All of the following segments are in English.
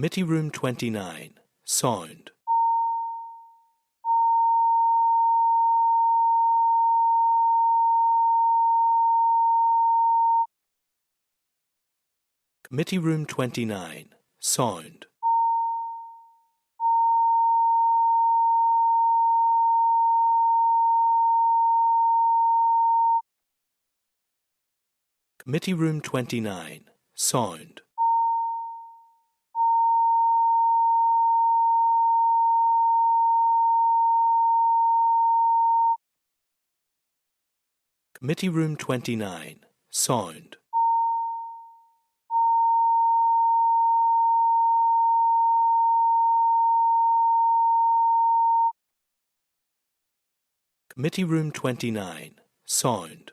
Committee Room 29, Sound. Committee Room 29, Sound. Committee Room 29, Sound. Committee Room 29, Sound. Committee Room 29, Sound.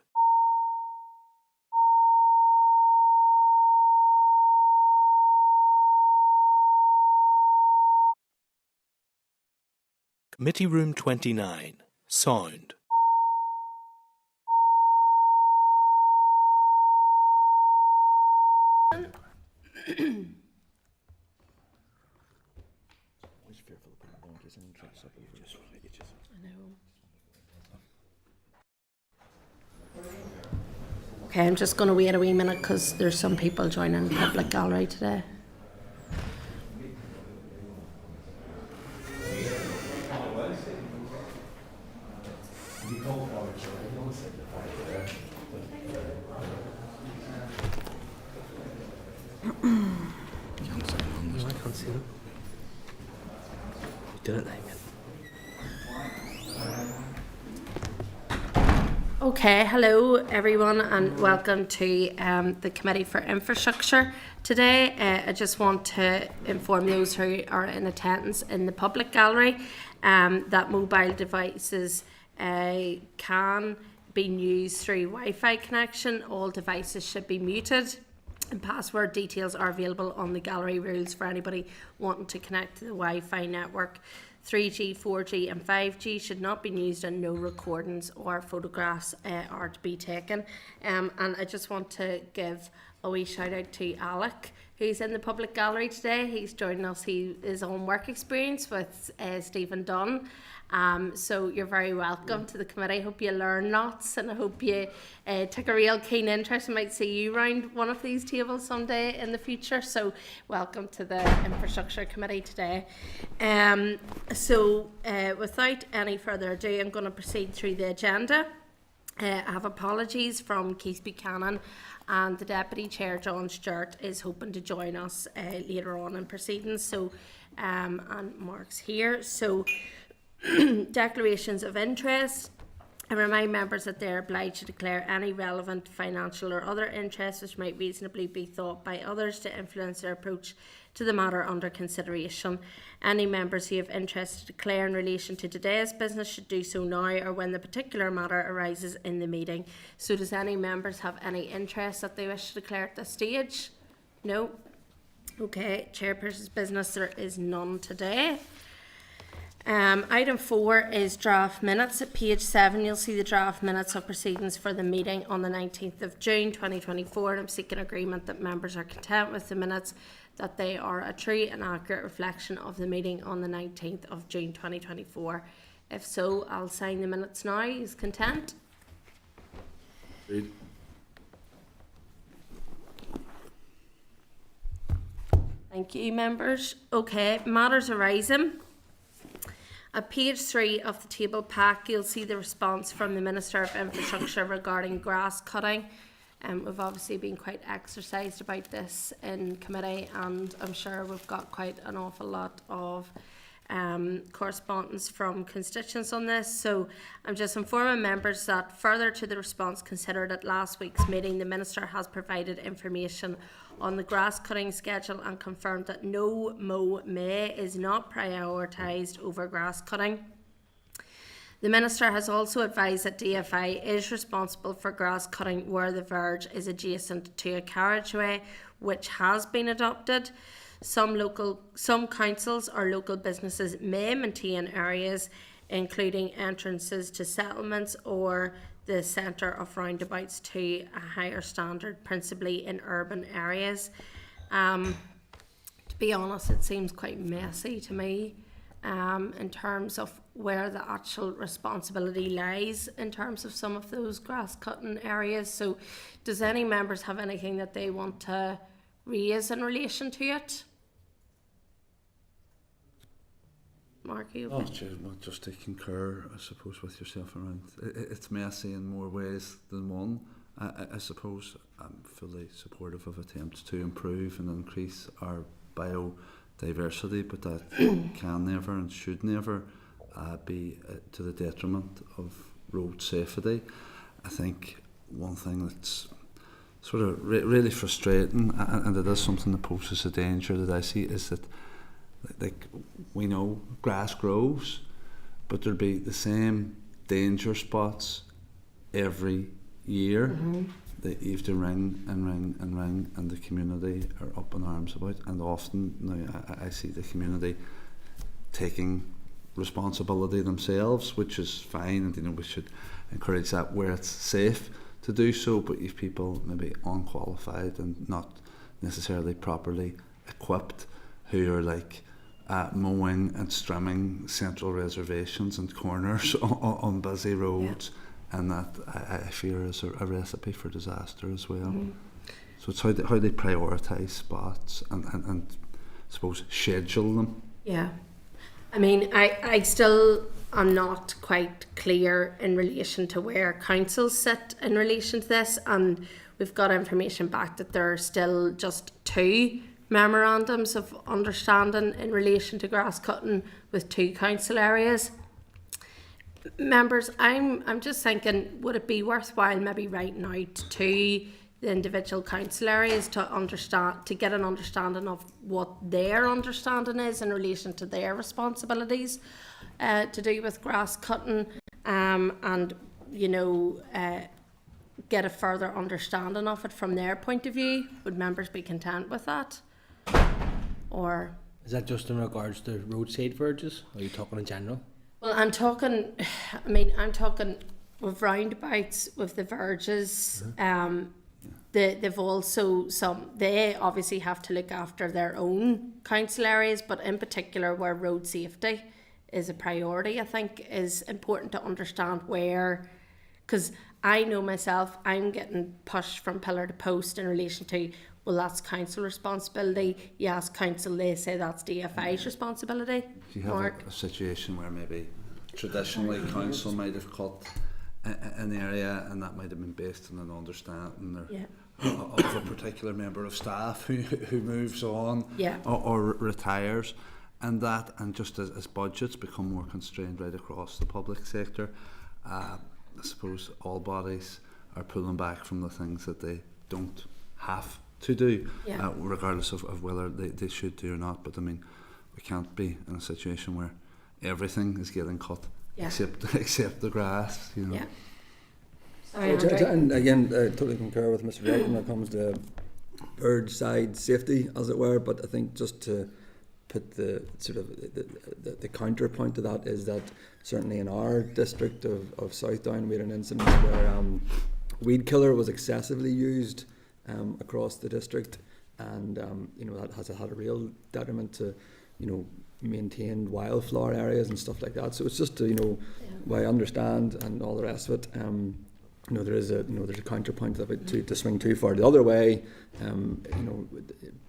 Committee Room 29, Sound. Okay, I'm just going to wait a wee minute because there's some people joining the public gallery today. I can't see them. You did it, Damien. Okay, hello everyone and welcome to the Committee for Infrastructure today. I just want to inform those who are in attendance in the public gallery that mobile devices can be used through Wi-Fi connection. All devices should be muted and password details are available on the gallery rules for anybody wanting to connect to the Wi-Fi network. 3G, 4G and 5G should not be used and no recordings or photographs are to be taken. And I just want to give a wee shout out to Alec, who's in the public gallery today. He's joining us. He is on work experience with Stephen Dunn. So you're very welcome to the committee. I hope you learn lots and I hope you take a real keen interest. I might see you round one of these tables someday in the future. So welcome to the Infrastructure Committee today. Without any further ado, I'm going to proceed through the agenda. I have apologies from Keith Buchanan and the Deputy Chair John Stewart is hoping to join us later on in proceedings. So and Mark's here. So declarations of interest. I remind members that they are obliged to declare any relevant financial or other interests which might reasonably be thought by others to influence their approach to the matter under consideration. Any members who have interest to declare in relation to today's business should do so now or when the particular matter arises in the meeting. So does any members have any interest that they wish to declare at this stage? No? Okay, Chairperson's business, there is none today. Item 4 is draft minutes. At page 7 you'll see the draft minutes of proceedings for the meeting on the 19th of June 2024 and I'm seeking agreement that members are content with the minutes, that they are a true and accurate reflection of the meeting on the 19th of June 2024. If so, I'll sign the minutes now. Is content? Read. Thank you, members. Okay, matters arising. At page 3 of the table pack, you'll see the response from the Minister of Infrastructure regarding grass cutting. We've obviously been quite exercised about this in committee and I'm sure we've got quite an awful lot of correspondence from constituents on this. So I'm just informing members that further to the response considered at last week's meeting, the Minister has provided information on the grass cutting schedule and confirmed that no mow May is not prioritised over grass cutting. The Minister has also advised that DFI is responsible for grass cutting where the verge is adjacent to a carriageway, which has been adopted. Some councils or local businesses may maintain areas including entrances to settlements or the centre of roundabouts to a higher standard, principally in urban areas. To be honest, it seems quite messy to me in terms of where the actual responsibility lies in terms of some of those grass cutting areas. So does any members have anything that they want to raise in relation to it? Mark, you Just to concur, I suppose, with yourself around, it's messy in more ways than one. I suppose I'm fully supportive of attempts to improve and increase our biodiversity, but that can never and should never be to the detriment of road safety. I think one thing that's sort of really frustrating, and it is something that poses a danger that I see, is that, like, we know grass grows, but there'll be the same danger spots every year that you have to ring and the community are up in arms about. And often now I see the community taking responsibility themselves, which is fine, and we should encourage that where it's safe to do so. But if people maybe unqualified and not necessarily properly equipped, who are like mowing and strimming central reservations and corners on busy roads, and that I fear is a recipe for disaster as well. So it's how they prioritise spots and I suppose schedule them. Yeah. I mean, I still am not quite clear in relation to where councils sit in relation to this, and we've got information back that there are still just 2 memorandums of understanding in relation to grass cutting with 2 council areas. Members, I'm just thinking, would it be worthwhile maybe writing out to the individual council areas to get an understanding of what their understanding is in relation to their responsibilities to do with grass cutting, and get a further understanding of it from their point of view? Would members be content with that? Or is that just in regards to roadside verges, or are you talking in general? Well, I'm talking with roundabouts, with the verges. They've also they obviously have to look after their own council areas, but in particular where road safety is a priority, I think is important to understand where, because I know myself, I'm getting pushed from pillar to post in relation to, well, that's council responsibility. You ask council, they say that's DFI's responsibility. You have a situation where maybe traditionally council might have cut an area, and that might have been based on an understanding of a particular member of staff who moves on or retires, and just as budgets become more constrained right across the public sector, I suppose all bodies are pulling back from the things that they don't have to do, regardless of whether they should do or not. But I mean, we can't be in a situation where everything is getting cut except the grass, And again, I totally concur with Mr. Wright when it comes to bird side safety, as it were. But I think just to put the sort of the counterpoint to that is that certainly in our district of South Down, we had an incident where weed killer was excessively used across the district, and that has had a real detriment to maintained wildflower areas and stuff like that. So it's just to what I understand and all the rest of it. There's a counterpoint to swing too far the other way.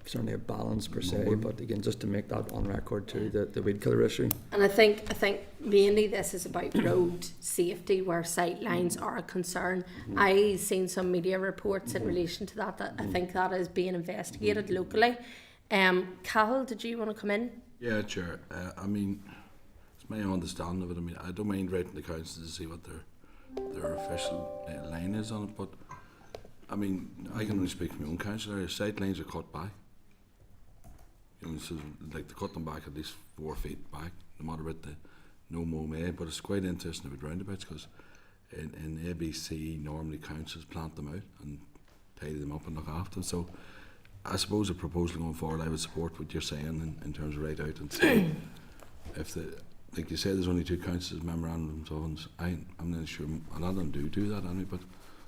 Certainly a balance per se, but again, just to make that on record too, the weed killer issue. And I think mainly this is about road safety, where sight lines are a concern. I've seen some media reports in relation to that I think that is being investigated locally. Cahill, did you want to come in? Yeah, Chair. I mean, it's my understanding of it. I mean, I don't mind writing the council to see what their official line is on it, but I mean, I can only speak from my own council area. Sight lines are cut back. So like they cut them back at least 4 feet back, no matter what the no mow may. But it's quite interesting about roundabouts, because in ABC normally councils plant them out and tidy them up and look after them. So I suppose a proposal going forward, I would support what you're saying in terms of right out and say if like you said, there's only 2 councils memorandums of. I'm not sure a lot of them do that anyway, but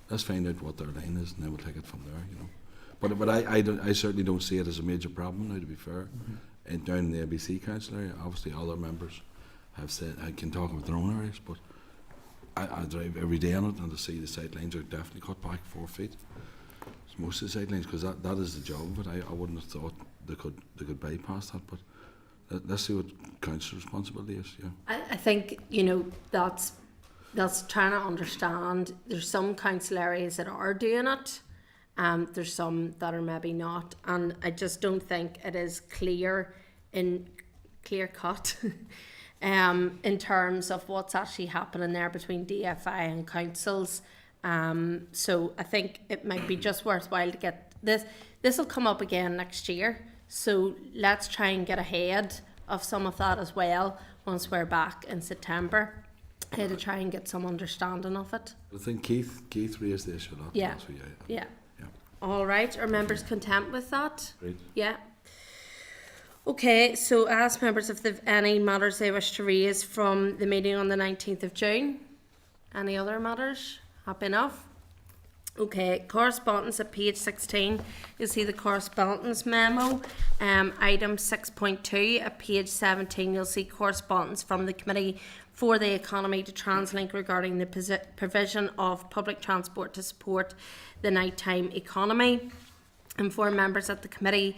let's find out what their line is and then we'll take it from there. But I certainly don't see it as a major problem now, to be fair. And down in the ABC council area, obviously other members have said, I can talk about their own areas, but I drive every day on it and to see the sight lines are definitely cut back 4 feet. It's most of the sight lines, because that is the job of it. I wouldn't have thought they could bypass that, but let's see what council responsibility is. Yeah. I think, that's trying to understand. There's some council areas that are doing it, there's some that are maybe not, and I just don't think it is clear cut in terms of what's actually happening there between DFI and councils. So I think it might be just worthwhile to get this. This will come up again next year, so let's try and get ahead of some of that as well once we're back in September, to try and get some understanding of it. I think Keith raised the issue. Yeah. Yeah. All right. Are members content with that? Great. Yeah. Okay, so ask members if they've any matters they wish to raise from the meeting on the 19th of June. Any other matters? Happy enough? Okay, correspondence at page 16. You'll see the correspondence memo. Item 6.2 at page 17. You'll see correspondence from the Committee for the Economy to TransLink regarding the provision of public transport to support the nighttime economy. And for members at the Committee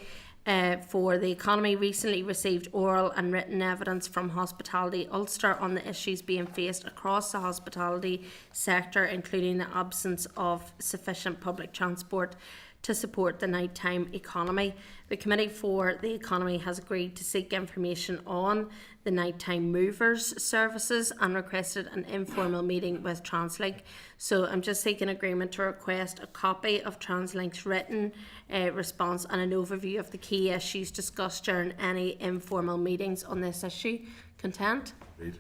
for the Economy recently received oral and written evidence from Hospitality Ulster on the issues being faced across the hospitality sector, including the absence of sufficient public transport to support the nighttime economy. The Committee for the Economy has agreed to seek information on the nighttime movers services and requested an informal meeting with TransLink. So I'm just seeking agreement to request a copy of TransLink's written response and an overview of the key issues discussed during any informal meetings on this issue. Content? Read.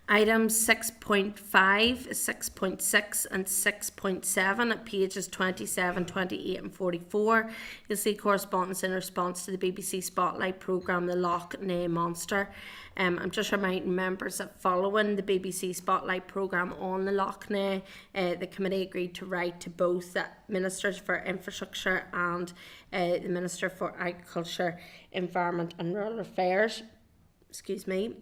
Items 6.5, 6.6 and 6.7 at pages 27, 28 and 44. You'll see correspondence in response to the BBC Spotlight programme The Loch Ness Monster. I'm just reminding members that following the BBC Spotlight programme on the Loch Ness, the committee agreed to write to both the Ministers for Infrastructure and the Minister for Agriculture, Environment and Rural Affairs. Excuse me.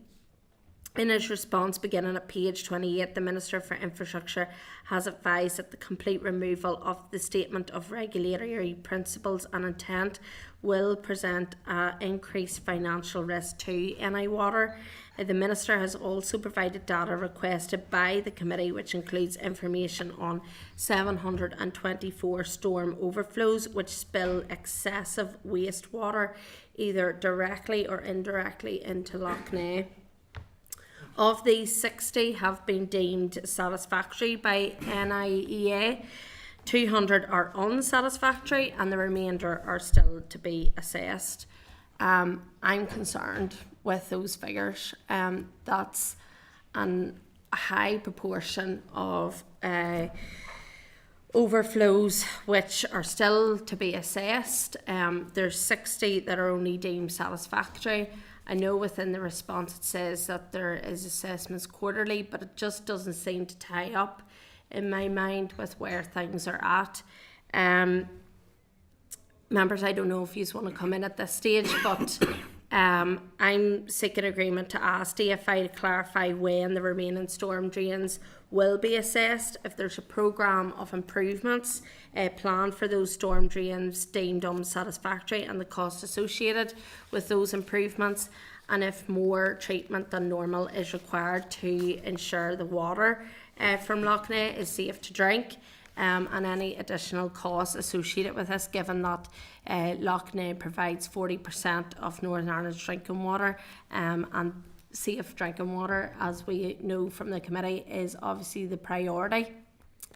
In his response, beginning at page 28, the Minister for Infrastructure has advised that the complete removal of the Statement of Regulatory Principles and Intent will present increased financial risk to NI Water. The Minister has also provided data requested by the committee, which includes information on 724 storm overflows which spill excessive wastewater either directly or indirectly into Loch Ness. Of these, 60 have been deemed satisfactory by NIEA, 200 are unsatisfactory, and the remainder are still to be assessed. I'm concerned with those figures. That's a high proportion of overflows which are still to be assessed. There's 60 that are only deemed satisfactory. I know within the response it says that there is assessments quarterly, but it just doesn't seem to tie up in my mind with where things are at. Members, I don't know if you want to come in at this stage, but I'm seeking agreement to ask DFI to clarify when the remaining storm drains will be assessed, if there's a programme of improvements planned for those storm drains deemed unsatisfactory and the cost associated with those improvements, and if more treatment than normal is required to ensure the water from Loch Ness is safe to drink, and any additional costs associated with this, given that Loch Ness provides 40% of Northern Ireland's drinking water, and safe drinking water, as we know from the committee, is obviously the priority.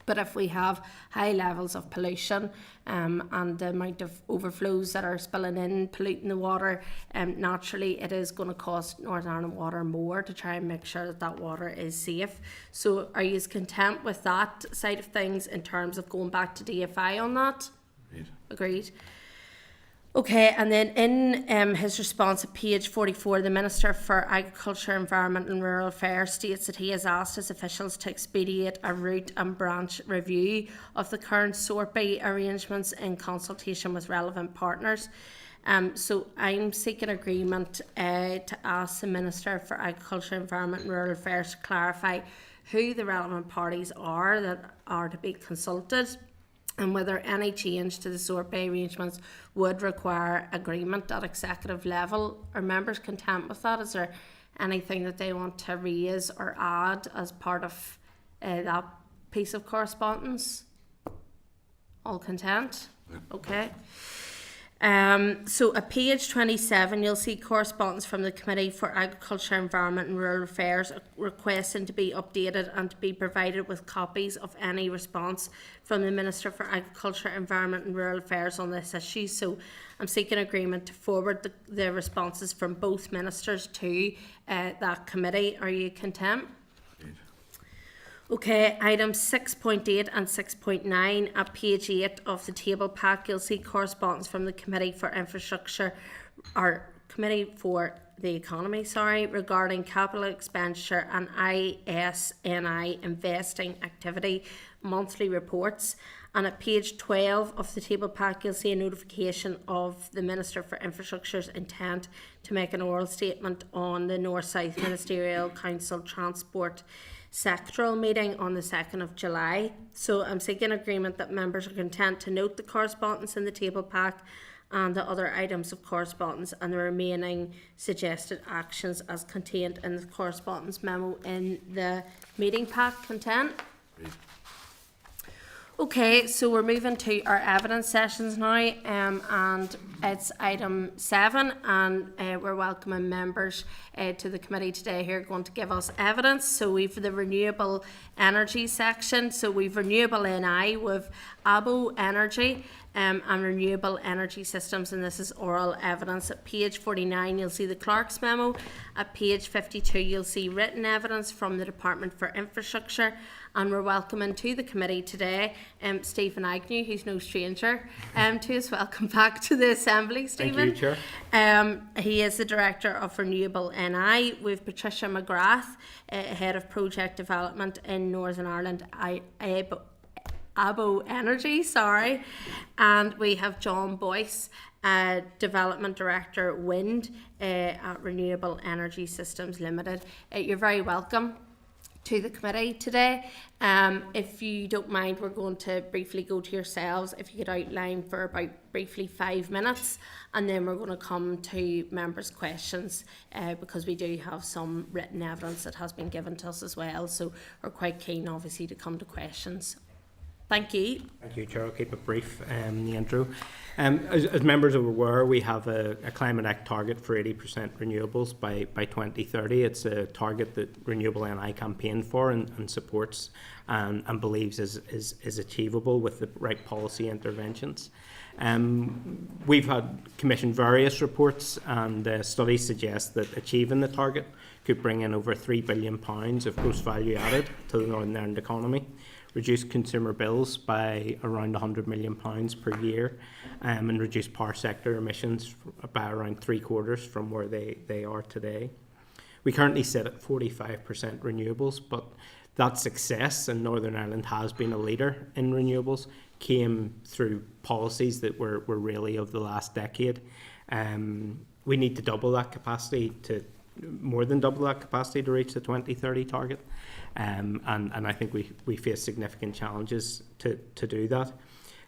But if we have high levels of pollution and the amount of overflows that are spilling in, polluting the water, naturally it is going to cost Northern Ireland Water more to try and make sure that that water is safe. So are you content with that side of things in terms of going back to DFI on that? Agreed. Agreed. Okay, and then in his response at page 44, the Minister for Agriculture, Environment and Rural Affairs states that he has asked his officials to expedite a root and branch review of the current SORPI arrangements in consultation with relevant partners. So I'm seeking agreement to ask the Minister for Agriculture, Environment and Rural Affairs to clarify who the relevant parties are that are to be consulted, and whether any change to the SORPI arrangements would require agreement at executive level. Are members content with that? Is there anything that they want to raise or add as part of that piece of correspondence? All content? Okay. So at page 27, you'll see correspondence from the Committee for Agriculture, Environment and Rural Affairs requesting to be updated and to be provided with copies of any response from the Minister for Agriculture, Environment and Rural Affairs on this issue. So I'm seeking agreement to forward the responses from both ministers to that committee. Are you content? Okay, items 6.8 and 6.9 at page 8 of the table pack, you'll see correspondence from the Committee for Infrastructure, or Committee for the Economy, regarding capital expenditure and ISNI investing activity monthly reports. And at page 12 of the table pack, you'll see a notification of the Minister for Infrastructure's intent to make an oral statement on the North-South Ministerial Council Transport sectoral meeting on the 2nd of July. So I'm seeking agreement that members are content to note the correspondence in the table pack and the other items of correspondence and the remaining suggested actions as contained in the correspondence memo in the meeting pack. Content? Okay, so we're moving to our evidence sessions now, and it's item 7, and we're welcoming members to the committee today who are going to give us evidence. So we've the renewable energy section, so we've RenewableNI, we've ABO Energy, and renewable energy systems, and this is oral evidence. At page 49 you'll see the clerk's memo. At page 52 you'll see written evidence from the Department for Infrastructure, and we're welcoming to the committee today Stephen Agnew, who's no stranger to us. Welcome back to the Assembly, Stephen. Thank you, Chair. He is the Director of RenewableNI. We've Patricia McGrath, Head of Project Development in Northern Ireland, ABO Energy, and we have John Boyce, Development Director, Wind, at Renewable Energy Systems Limited. You're very welcome to the committee today. If you don't mind, we're going to briefly go to yourselves. If you could outline for about briefly 5 minutes, and then we're going to come to members' questions because we do have some written evidence that has been given to us as well. So we're quite keen, obviously, to come to questions. Thank you. Thank you, Chair. I'll keep it brief in the intro. As members are aware, we have a Climate Act target for 80% renewables by 2030. It's a target that RenewableNI campaigned for and supports and believes is achievable with the right policy interventions. We've had commissioned various reports, and studies suggest that achieving the target could bring in over £3 billion of gross value added to the Northern Ireland economy, reduce consumer bills by around £100 million per year, and reduce power sector emissions by around 3/4 from where they are today. We currently sit at 45% renewables, but that success, and Northern Ireland has been a leader in renewables, came through policies that were really of the last decade. We need to double that capacity to more than double that capacity to reach the 2030 target. And I think we face significant challenges to do that.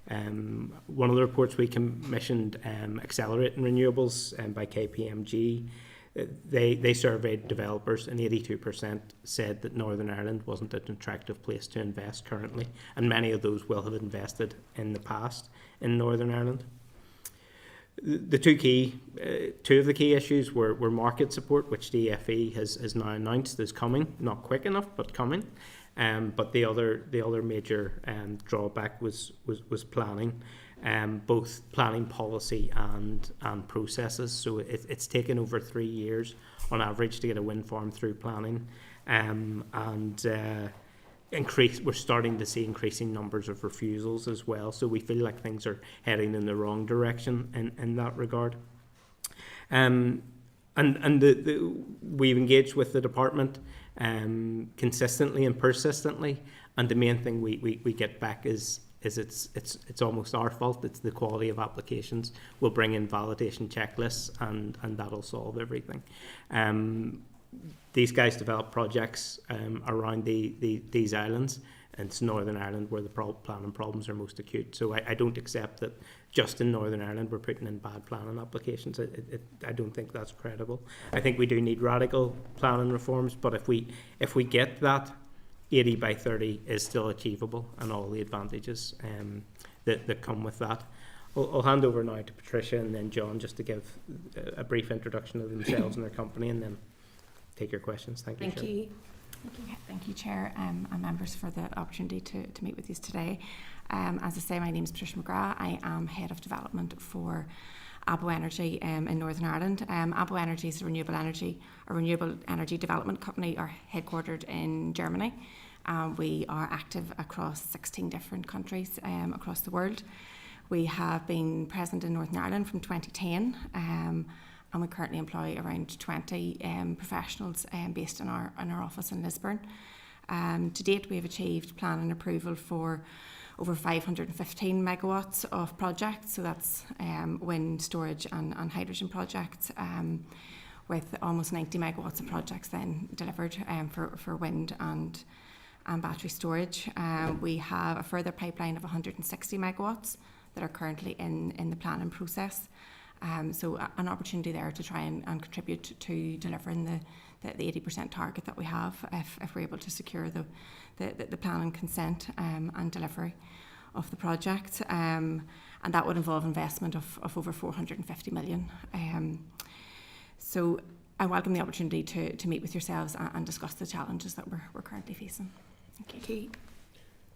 One of the reports we commissioned, Accelerating Renewables, by KPMG, they surveyed developers, and 82% said that Northern Ireland wasn't an attractive place to invest currently, and many of those will have invested in the past in Northern Ireland. The two of the key issues were market support, which the FE has now announced is coming, not quick enough, but coming. But the other major drawback was planning, both planning policy and processes. So it's taken over 3 years on average to get a wind farm through planning, and we're starting to see increasing numbers of refusals as well. So we feel like things are heading in the wrong direction in that regard. And we've engaged with the department consistently and persistently, and the main thing we get back is it's almost our fault. It's the quality of applications. We'll bring in validation checklists, and that'll solve everything. These guys develop projects around these islands, and it's Northern Ireland where the planning problems are most acute. So I don't accept that just in Northern Ireland we're putting in bad planning applications. I don't think that's credible. I think we do need radical planning reforms, but if we get that, 80 by 30 is still achievable, and all the advantages that come with that. I'll hand over now to Patricia and then John, just to give a brief introduction of themselves and their company, and then take your questions. Thank you. Thank you, Chair, and members, for the opportunity to meet with you today. As I say, my name is Patricia McGrath. I am Head of Development for Abo Energy in Northern Ireland. Abo Energy is a renewable energy development company, are headquartered in Germany. We are active across 16 different countries across the world. We have been present in Northern Ireland from 2010, and we currently employ around 20 professionals based in our office in Lisburn. To date, we have achieved planning approval for over 515 megawatts of projects, so that's wind, storage and hydrogen projects, with almost 90 megawatts of projects then delivered for wind and battery storage. We have a further pipeline of 160 megawatts that are currently in the planning process. So an opportunity there to try and contribute to delivering the 80% target that we have, if we're able to secure the planning consent and delivery of the project. And that would involve investment of over 450 million. So I welcome the opportunity to meet with yourselves and discuss the challenges that we're currently facing. Thank you.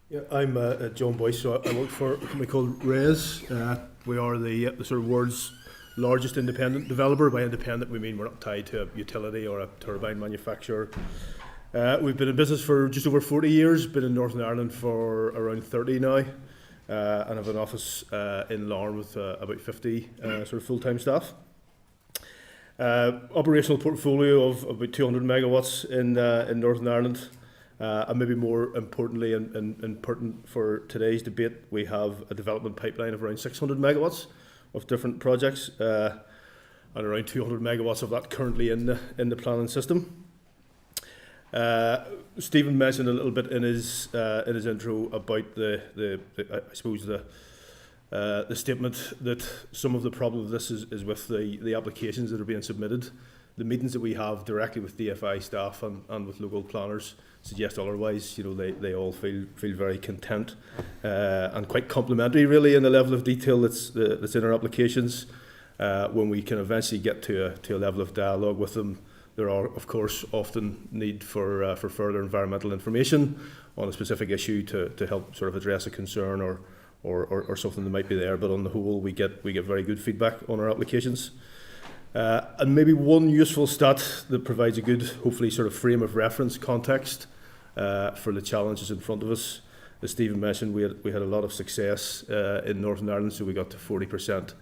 Yeah, I'm John Boyce, so I work for a company called RES. We are the sort of world's largest independent developer. By independent, we mean we're not tied to a utility or a turbine manufacturer. We've been in business for just over 40 years, been in Northern Ireland for around 30 now, and have an office in Larne with about 50 sort of full-time staff. Operational portfolio of about 200 megawatts in Northern Ireland. And maybe more importantly and important for today's debate, we have a development pipeline of around 600 megawatts of different projects, and around 200 megawatts of that currently in the planning system. Stephen mentioned a little bit in his intro about the statement that some of the problem of this is with the applications that are being submitted. The meetings that we have directly with DFI staff and with local planners suggest otherwise. You know, they all feel very content and quite complimentary, really, in the level of detail that's in our applications. When we can eventually get to a level of dialogue with them, there are, of course, often need for further environmental information on a specific issue to help sort of address a concern or something that might be there. But on the whole, we get very good feedback on our applications. And maybe one useful stat that provides a good, hopefully, sort of frame of reference context for the challenges in front of us. As Stephen mentioned, we had a lot of success in Northern Ireland, so we got to 40%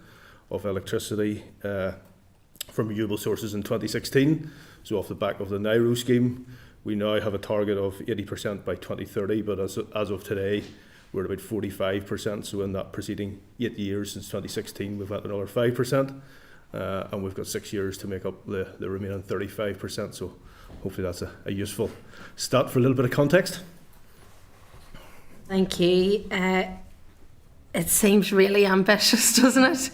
of electricity from renewable sources in 2016. So off the back of the NIRO scheme, we now have a target of 80% by 2030, but as of today, we're at about 45%. So in that preceding 8 years since 2016, we've had another 5%. And we've got 6 years to make up the remaining 35%, so hopefully that's a useful stat for a little bit of context. Thank you. It seems really ambitious, doesn't it?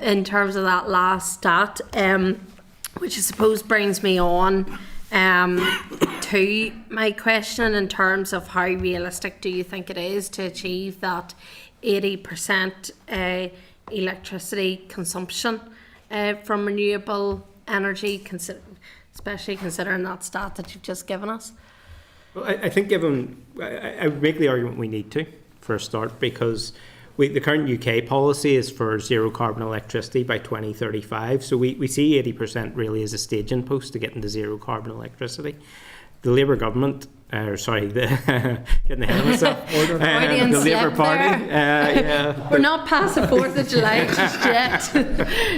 In terms of that last stat, which I suppose brings me on to my question in terms of how realistic do you think it is to achieve that 80% electricity consumption from renewable energy, especially considering that stat that you've just given us? Well, I think I would make the argument we need to, for a start, because the current UK policy is for zero carbon electricity by 2035. So we see 80% really as a staging post to get into zero carbon electricity. The Labour government getting ahead of myself. The Labour Party. Yeah. We're not past the 4th of July just yet.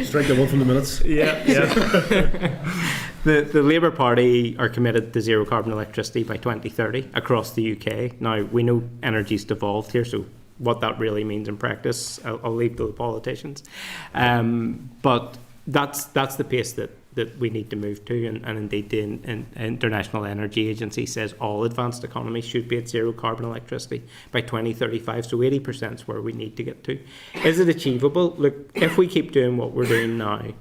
Strike that one from the minutes. Yeah. The Labour Party are committed to zero carbon electricity by 2030 across the UK. Now, we know energy's devolved here, so what that really means in practice, I'll leave to the politicians. But that's the pace that we need to move to, and indeed the International Energy Agency says all advanced economies should be at zero carbon electricity by 2035, so 80% is where we need to get to. Is it achievable? Look, if we keep doing what we're doing now,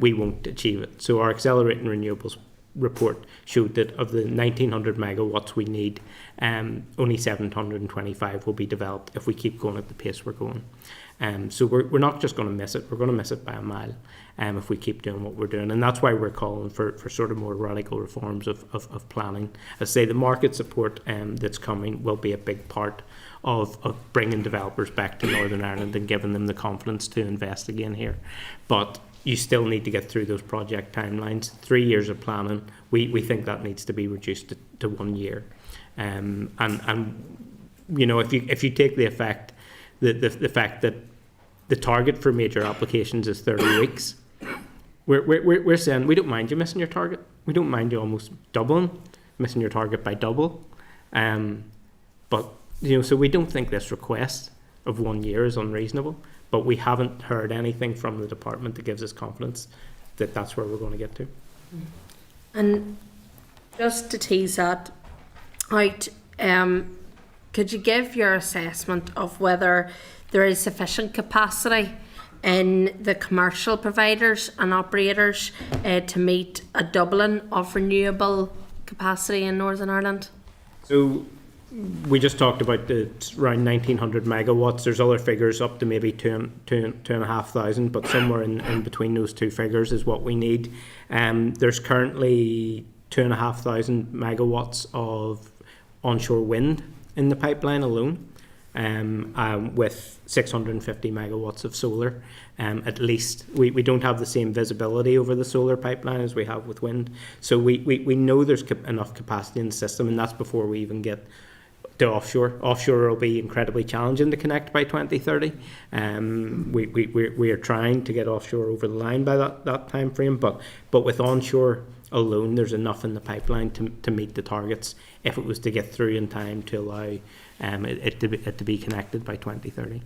we won't achieve it. So our Accelerating Renewables report showed that of the 1900 megawatts we need, only 725 will be developed if we keep going at the pace we're going. So we're not just going to miss it, we're going to miss it by a mile if we keep doing what we're doing. And that's why we're calling for sort of more radical reforms of planning. As I say, the market support that's coming will be a big part of bringing developers back to Northern Ireland and giving them the confidence to invest again here. But you still need to get through those project timelines. 3 years of planning, we think that needs to be reduced to 1 year. And you know, if you take the fact that the target for major applications is 30 weeks, we're saying we don't mind you missing your target. We don't mind you almost missing your target by double. But you know, so we don't think this request of 1 year is unreasonable. But we haven't heard anything from the department that gives us confidence that that's where we're going to get to. And just to tease that out, could you give your assessment of whether there is sufficient capacity in the commercial providers and operators to meet a doubling of renewable capacity in Northern Ireland? So we just talked about around 1900 megawatts. There's other figures up to maybe 2,500, but somewhere in between those two figures is what we need. There's currently 2,500 megawatts of onshore wind in the pipeline alone, with 650 megawatts of solar. At least we don't have the same visibility over the solar pipeline as we have with wind. So we know there's enough capacity in the system, and that's before we even get to offshore. Offshore will be incredibly challenging to connect by 2030. We are trying to get offshore over the line by that time frame, but with onshore alone, there's enough in the pipeline to meet the targets if it was to get through in time to allow it to be connected by 2030.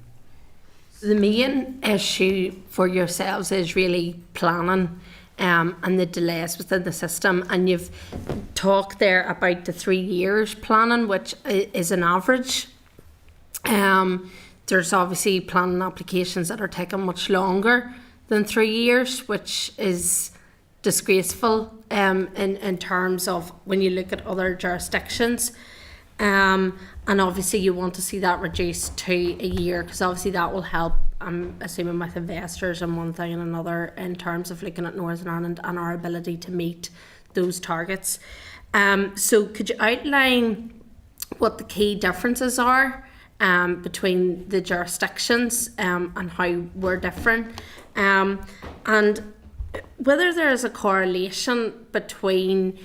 The main issue for yourselves is really planning and the delays within the system, and you've talked there about the 3 years planning, which is an average. There's obviously planning applications that are taking much longer than 3 years, which is disgraceful in terms of when you look at other jurisdictions. And obviously you want to see that reduced to a year, because obviously that will help, I'm assuming, with investors and one thing and another in terms of looking at Northern Ireland and our ability to meet those targets. So could you outline what the key differences are between the jurisdictions and how we're different, and whether there is a correlation between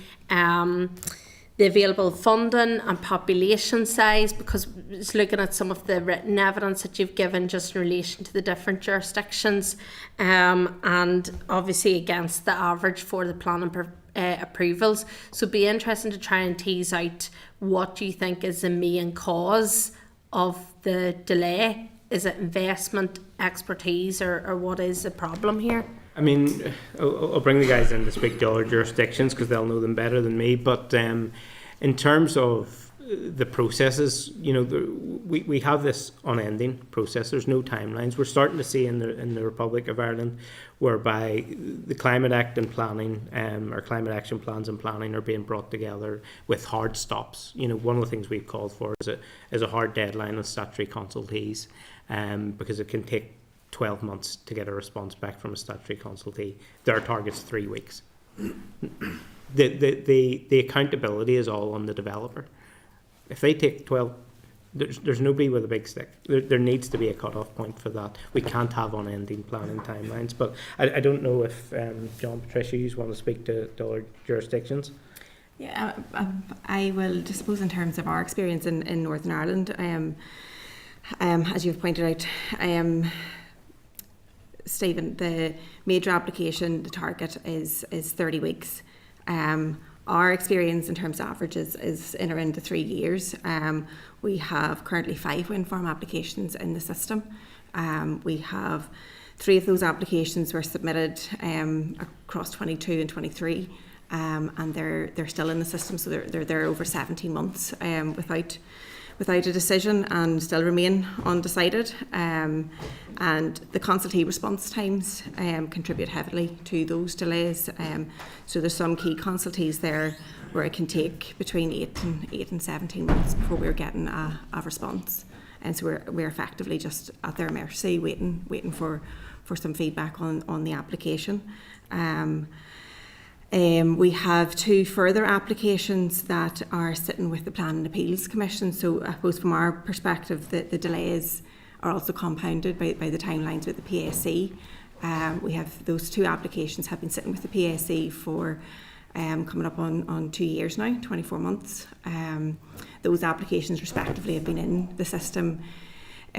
the available funding and population size, because it's looking at some of the written evidence that you've given just in relation to the different jurisdictions, and obviously against the average for the planning approvals. So it'd be interesting to try and tease out what you think is the main cause of the delay. Is it investment, expertise, or what is the problem here? I mean, I'll bring the guys in to speak to other jurisdictions because they'll know them better than me. But in terms of the processes, you know, we have this unending process. There's no timelines. We're starting to see in the Republic of Ireland whereby the Climate Act and planning, or climate action plans and planning, are being brought together with hard stops. You know, one of the things we've called for is a hard deadline on statutory consultees, because it can take 12 months to get a response back from a statutory consultee. Their target's 3 weeks. The accountability is all on the developer. If they take 12, there's nobody with a big stick. There needs to be a cut-off point for that. We can't have unending planning timelines. But I don't know if John, Patricia, you want to speak to other jurisdictions. Yeah, I will just suppose in terms of our experience in Northern Ireland, as you've pointed out, Stephen, the major application, the target is 30 weeks. Our experience in terms of averages is in around the 3 years. We have currently 5 wind farm applications in the system. We have 3 of those applications were submitted across 22 and 23. And they're still in the system, so they're there over 17 months without a decision and still remain undecided. And the consultee response times contribute heavily to those delays. So there's some key consultees there where it can take between 8 and 17 months before we're getting a response. And so we're effectively just at their mercy, waiting for some feedback on the application. We have 2 further applications that are sitting with the Planning Appeals Commission. So I suppose from our perspective, the delays are also compounded by the timelines with the PSC. We have those 2 applications have been sitting with the PSC for coming up on 2 years now, 24 months. Those applications respectively have been in the system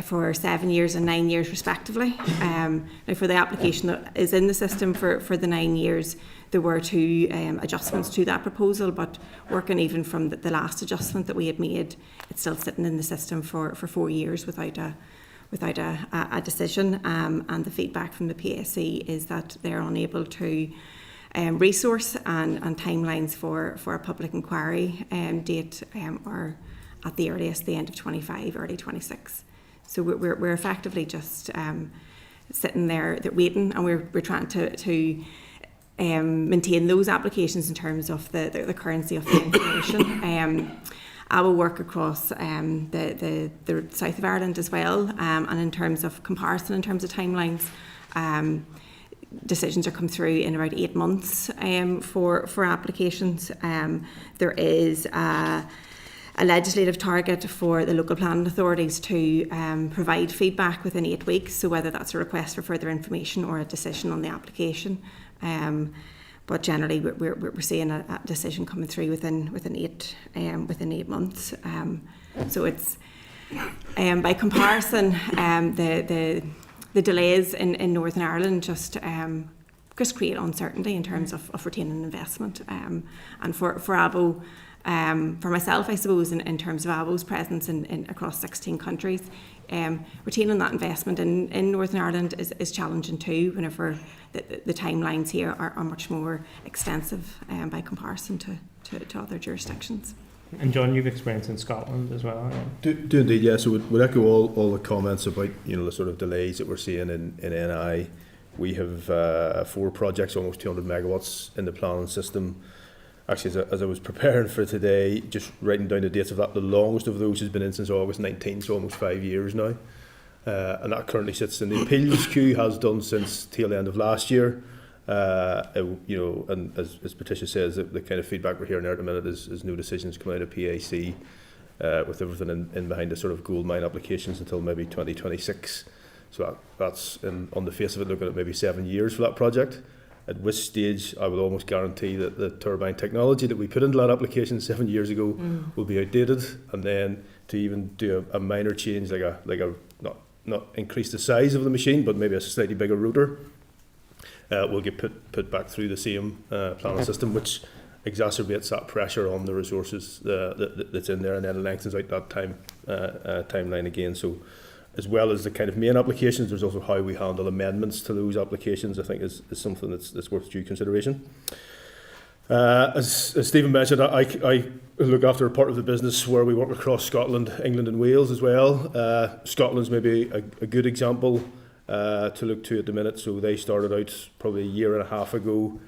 for 7 years and 9 years respectively. Now for the application that is in the system for the 9 years, there were 2 adjustments to that proposal, but working even from the last adjustment that we had made, it's still sitting in the system for 4 years without a decision. And the feedback from the PSC is that they're unable to resource and timelines for a public inquiry date are at the earliest the end of 25, early 26. So we're effectively just sitting there waiting, and we're trying to maintain those applications in terms of the currency of the information. I will work across the south of Ireland as well, and in terms of comparison, in terms of timelines, decisions are come through in about 8 months for applications. There is a legislative target for the local planning authorities to provide feedback within 8 weeks, so whether that's a request for further information or a decision on the application. But generally, we're seeing a decision coming through within 8 months. So it's by comparison, the delays in Northern Ireland just create uncertainty in terms of retaining investment. And for ABO, for myself, I suppose, in terms of ABO's presence in across 16 countries, retaining that investment in Northern Ireland is challenging too, whenever the timelines here are much more extensive by comparison to other jurisdictions. And John, you've experience in Scotland as well. Do indeed, yeah. So we'd echo all the comments about the sort of delays that we're seeing in NI. We have 4 projects, almost 200 megawatts in the planning system. Actually, as I was preparing for today, just writing down the dates of that, the longest of those has been in since August 19, so almost 5 years now. And that currently sits in the appeals queue, has done since tail end of last year. And as Patricia says, the kind of feedback we're hearing there at the minute is no decisions coming out of PAC, with everything in behind the sort of gold mine applications until maybe 2026. So that's on the face of it looking at maybe 7 years for that project. At which stage I would almost guarantee that the turbine technology that we put into that application 7 years ago will be outdated, and then to even do a minor change like a not increase the size of the machine, but maybe a slightly bigger rotor, will get put back through the same planning system, which exacerbates that pressure on the resources that's in there, and then lengthens out that timeline again. So, as well as the kind of main applications, there's also how we handle amendments to those applications, I think is something that's worth due consideration. As Stephen mentioned, I look after a part of the business where we work across Scotland, England and Wales as well. Scotland's maybe a good example to look to at the minute. So they started out probably a year and a half ago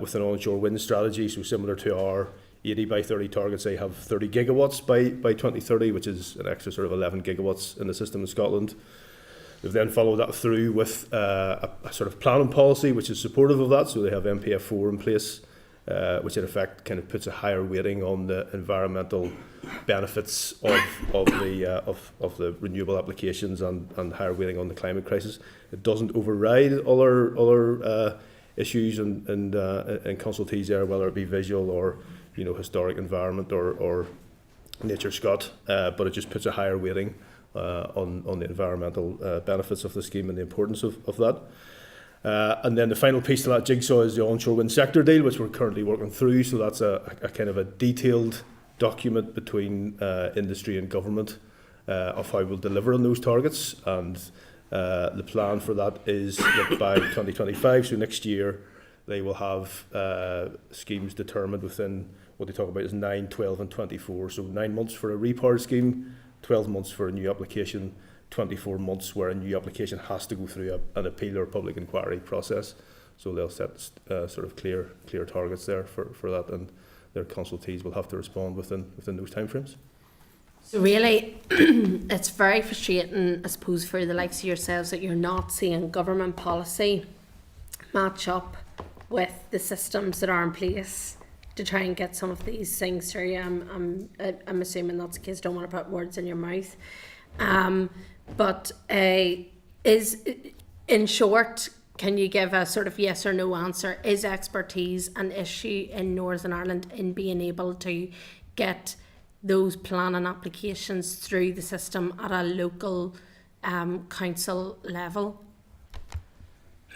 with an onshore wind strategy, so similar to our 80 by 30 targets. They have 30 gigawatts by 2030, which is an extra sort of 11 gigawatts in the system in Scotland. They've then followed that through with a sort of planning policy which is supportive of that. So they have MPF4 in place, which in effect kind of puts a higher weighting on the environmental benefits of the renewable applications and higher weighting on the climate crisis. It doesn't override other issues and consultees there, whether it be visual or historic environment or nature scot, but it just puts a higher weighting on the environmental benefits of the scheme and the importance of that. And then the final piece to that jigsaw is the onshore wind sector deal, which we're currently working through. So that's a kind of a detailed document between industry and government of how we'll deliver on those targets. And the plan for that is that by 2025, so next year, they will have schemes determined within what they talk about is 9, 12 and 24. So 9 months for a repower scheme, 12 months for a new application, 24 months where a new application has to go through an appeal or public inquiry process. So they'll set sort of clear targets there for that, and their consultees will have to respond within those timeframes. So really, it's very frustrating, I suppose, for the likes of yourselves that you're not seeing government policy match up with the systems that are in place to try and get some of these things through. I'm assuming that's the case. Don't want to put words in your mouth. But is, in short, can you give a sort of yes or no answer? Is expertise an issue in Northern Ireland in being able to get those planning applications through the system at a local council level?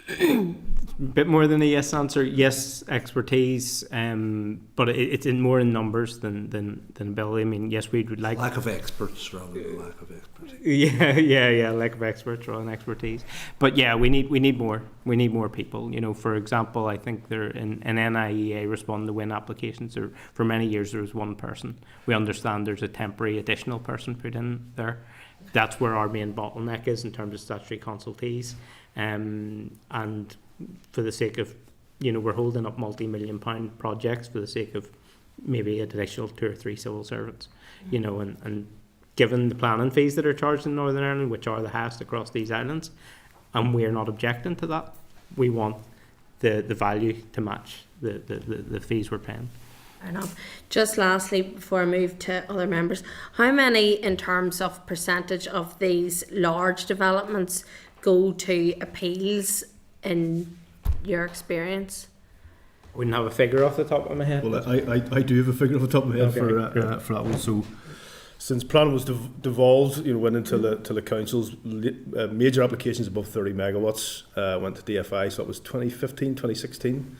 A bit more than a yes answer. Yes, expertise, but it's more in numbers than ability. I mean, yes, we would like lack of experts rather than lack of expertise. Yeah, lack of experts rather than expertise. But yeah, we need more. We need more people. For example, I think there in NIEA responding to wind applications. For many years there was one person. We understand there's a temporary additional person put in there. That's where our main bottleneck is in terms of statutory consultees. And for the sake of, we're holding up multi-million-pound projects for the sake of maybe an additional 2 or 3 civil servants, and given the planning fees that are charged in Northern Ireland, which are the highest across these islands, and we're not objecting to that, we want the value to match the fees we're paying. Fair enough. Just lastly, before I move to other members, how many in terms of percentage of these large developments go to appeals in your experience? I wouldn't have a figure off the top of my head. Well, I do have a figure off the top of my head for that one. So since planning was devolved, went into the councils, major applications above 30 megawatts went to DFI. So that was 2015, 2016.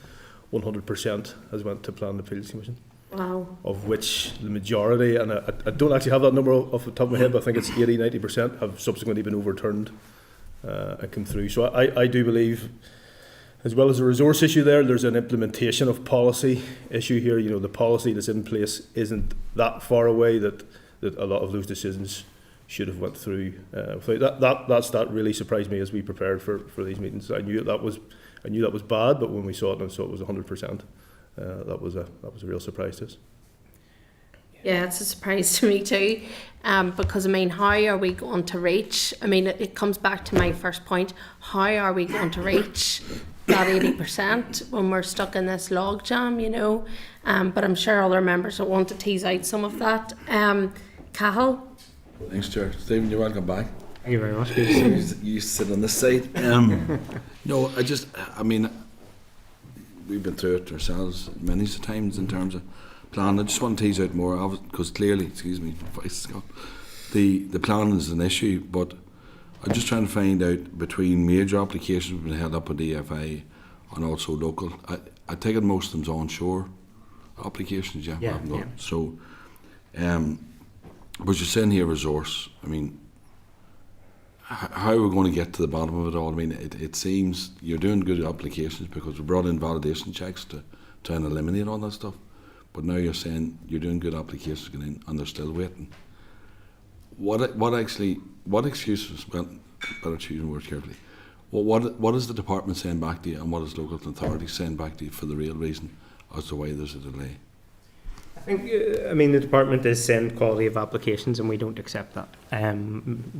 100% has went to Planning Appeals Commission. Wow. Of which the majority, and I don't actually have that number off the top of my head, but I think it's 80-90% have subsequently been overturned and come through. So I do believe, as well as a resource issue there's an implementation of policy issue here. The policy that's in place isn't that far away that a lot of those decisions should have went through. That really surprised me as we prepared for these meetings. I knew that was bad, but when we saw it and saw it was 100%, that was a real surprise to us. Yeah, it's a surprise to me too, because how are we going to reach? It comes back to my first point. How are we going to reach that 80% when we're stuck in this logjam? But I'm sure other members will want to tease out some of that. Cahill. Thanks, Chair. Stephen, you're welcome back. Thank you very much. Good to see you. You sit on this side. No, we've been through it ourselves many times in terms of plan. I just want to tease out more because clearly, the plan is an issue, but I'm just trying to find out between major applications being held up at DFI and also local. I take it most of them's onshore applications, yeah. So, but you're saying here resource. How are we going to get to the bottom of it all? It seems you're doing good applications because we brought in validation checks to try and eliminate all that stuff. But now you're saying you're doing good applications going in and they're still waiting. What excuses? Well, better choosing words carefully. What is the department saying back to you, and what is local authorities saying back to you for the real reason as to why there's a delay? I think, the department is saying quality of applications, and we don't accept that. A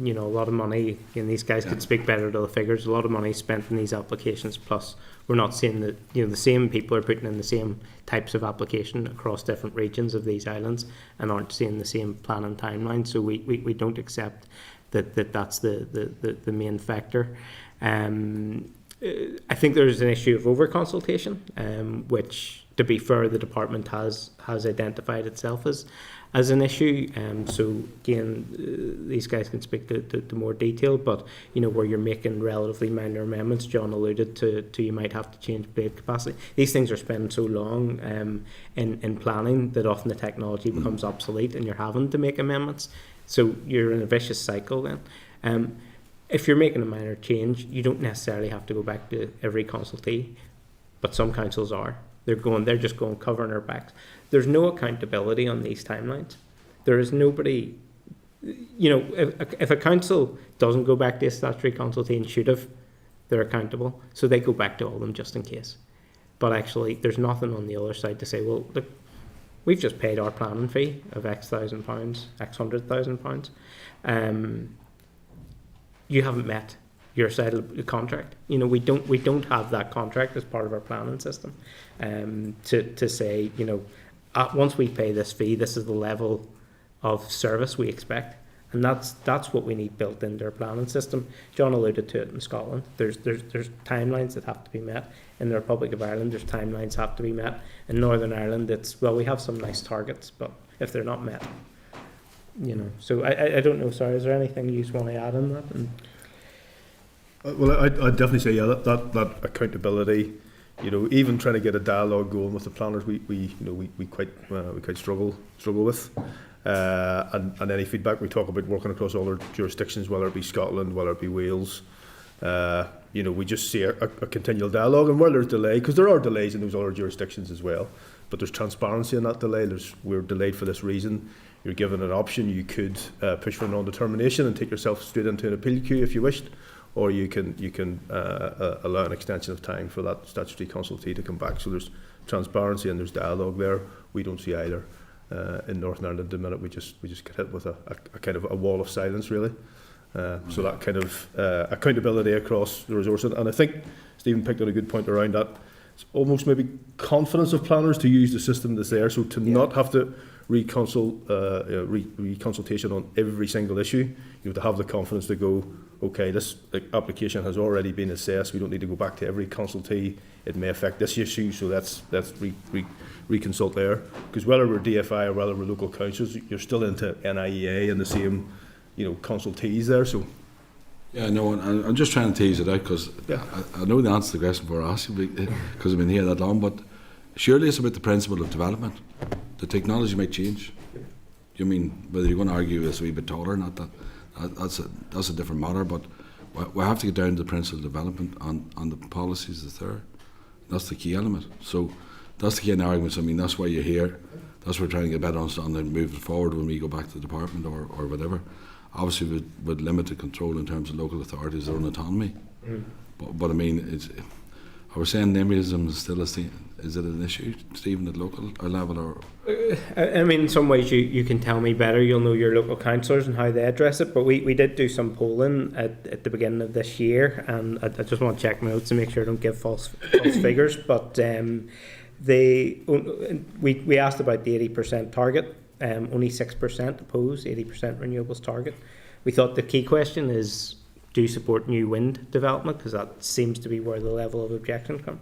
lot of money, and these guys could speak better to the figures, a lot of money spent in these applications, plus we're not seeing that, the same people are putting in the same types of application across different regions of these islands and aren't seeing the same planning timeline, so we don't accept that's the main factor. I think there's an issue of over-consultation, which to be fair, the department has identified itself as an issue. So again, these guys can speak to more detail, but where you're making relatively minor amendments, John alluded to you might have to change blade capacity. These things are spending so long in planning that often the technology becomes obsolete and you're having to make amendments. So you're in a vicious cycle then. If you're making a minor change, you don't necessarily have to go back to every consultee, but some councils are. They're just going covering their backs. There's no accountability on these timelines. There is nobody, if a council doesn't go back to a statutory consultee and should have, they're accountable. So they go back to all of them just in case. But actually, there's nothing on the other side to say, well, look, we've just paid our planning fee of X £1,000, X £100,000. You haven't met your side of the contract. We don't have that contract as part of our planning system. To say, once we pay this fee, this is the level of service we expect, and that's what we need built into our planning system. John alluded to it in Scotland. There's timelines that have to be met. In the Republic of Ireland, there's timelines that have to be met. In Northern Ireland, we have some nice targets, but if they're not met, So I don't know. Sorry, is there anything you just want to add on that? Well, I'd definitely say that accountability. Even trying to get a dialogue going with the planners, we quite struggle with. And any feedback we talk about working across all our jurisdictions, whether it be Scotland, whether it be Wales. We just see a continual dialogue, and while there's delay, because there are delays in those other jurisdictions as well, but there's transparency in that delay. We're delayed for this reason. You're given an option. You could push for non-determination and take yourself straight into an appeal queue if you wished, or you can allow an extension of time for that statutory consultee to come back. So there's transparency and there's dialogue there. We don't see either in Northern Ireland at the minute. We just get hit with a kind of a wall of silence, really. So that kind of accountability across the resources, and I think Stephen picked up a good point around that. It's almost maybe confidence of planners to use the system that's there, so to not have to reconsultation on every single issue. You have to have the confidence to go, okay, this application has already been assessed. We don't need to go back to every consultee. It may affect this issue, so let's reconsult there. Because whether we're DFI or whether we're local councils, you're still into NIEA and the same, consultees there. So. Yeah, no, I'm just trying to tease it out because I know the answer to the question before I ask you because I've been here that long, but surely it's about the principle of development. The technology might change. You mean whether you're going to argue it's a wee bit taller or not, that's a different matter, but we have to get down to the principle of development on the policies that's there. That's the key element. So that's the key in the arguments. I mean, that's why you're here. That's why we're trying to get better understanding and move it forward when we go back to the department or whatever. Obviously with limited control in terms of local authorities, their own autonomy. But I mean, are we saying NIMBYism is still is it an issue, Stephen, at local level? Or? I mean, in some ways you can tell me better. You'll know your local councillors and how they address it. But we did do some polling at the beginning of this year, and I just want to check my notes to make sure I don't give false figures. But we asked about the 80% target. Only 6% oppose 80% renewables target. We thought the key question is, do you support new wind development? Because that seems to be where the level of objection comes.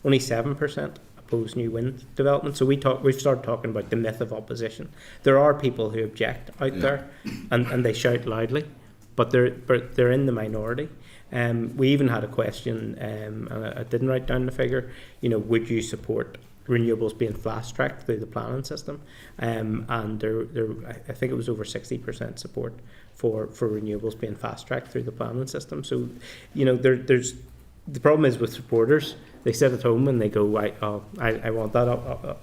Only 7% oppose new wind development. So we've started talking about the myth of opposition. There are people who object out there, and they shout loudly, but they're in the minority. We even had a question, and I didn't write down the figure. Would you support renewables being fast-tracked through the planning system? And I think it was over 60% support for renewables being fast-tracked through the planning system. So, there's the problem is with supporters. They sit at home and they go, I want that.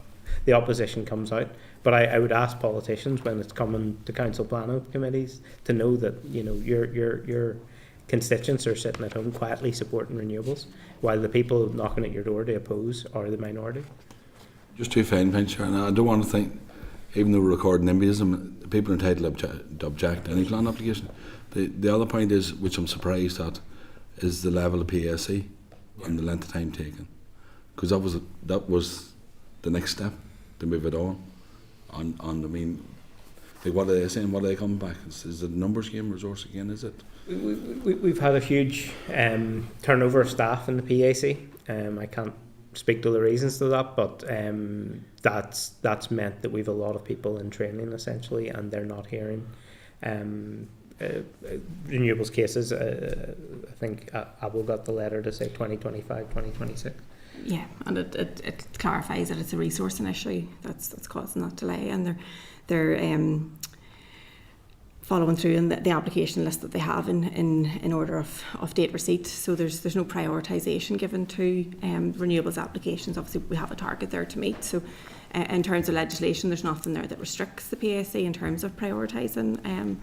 The opposition comes out. But I would ask politicians when it's coming to council planning committees to know that your constituents are sitting at home quietly supporting renewables, while the people knocking at your door to oppose are the minority. Just two fine points here, and I don't want to think, even though we're recording NIMBYism, people are entitled to object to any plan application. The other point is, which I'm surprised at, is the level of PSE and the length of time taken, because that was the next step to move it on. I mean, like, what are they saying? What are they coming back? Is it a numbers game, resource again? Is it? We've had a huge turnover of staff in the PAC. I can't speak to the reasons to that, but that's meant that we've a lot of people in training essentially, and they're not hearing renewables cases. I think Apple got the letter to say 2025, 2026. Yeah, and it clarifies that it's a resourcing issue that's causing that delay, and they're following through in the application list that they have in order of date receipt. So there's no prioritisation given to renewables applications. Obviously we have a target there to meet. So in terms of legislation, there's nothing there that restricts the PSC in terms of prioritising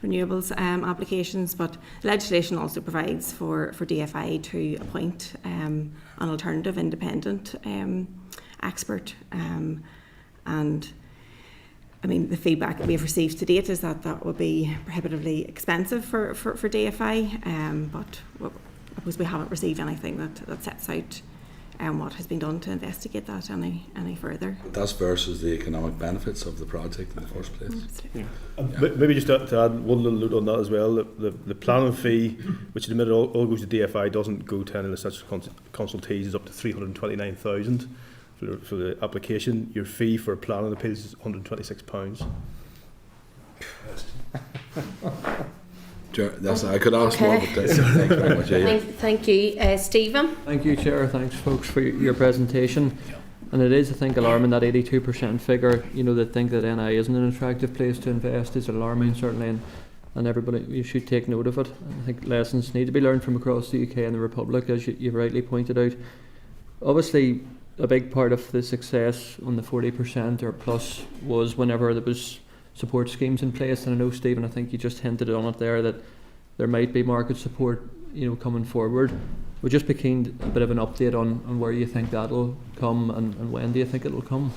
renewables applications, but legislation also provides for DFI to appoint an alternative independent expert, and I mean, the feedback that we've received to date is that would be prohibitively expensive for DFI, but I suppose we haven't received anything that sets out what has been done to investigate that any further. That's versus the economic benefits of the project in the first place. Absolutely. Maybe just to add one little note on that as well, the planning fee, which in the middle all goes to DFI, doesn't go to any of the such consultees, is up to 329,000 for the application. Your fee for planning appeals is £126. I could ask more, but thank you very much. Thank you, Stephen. Thank you, Chair. Thanks, folks, for your presentation. And it is, I think, alarming, that 82% figure. You know, that think that NI isn't an attractive place to invest is alarming, certainly, and everybody, you should take note of it. I think lessons need to be learned from across the UK and the Republic, as you've rightly pointed out. Obviously, a big part of the success on the 40% or plus was whenever there was support schemes in place, and I know, Stephen, I think you just hinted on it there, that there might be market support, you know, coming forward. We'll just be keen a bit of an update on where you think that'll come, and when do you think it'll come?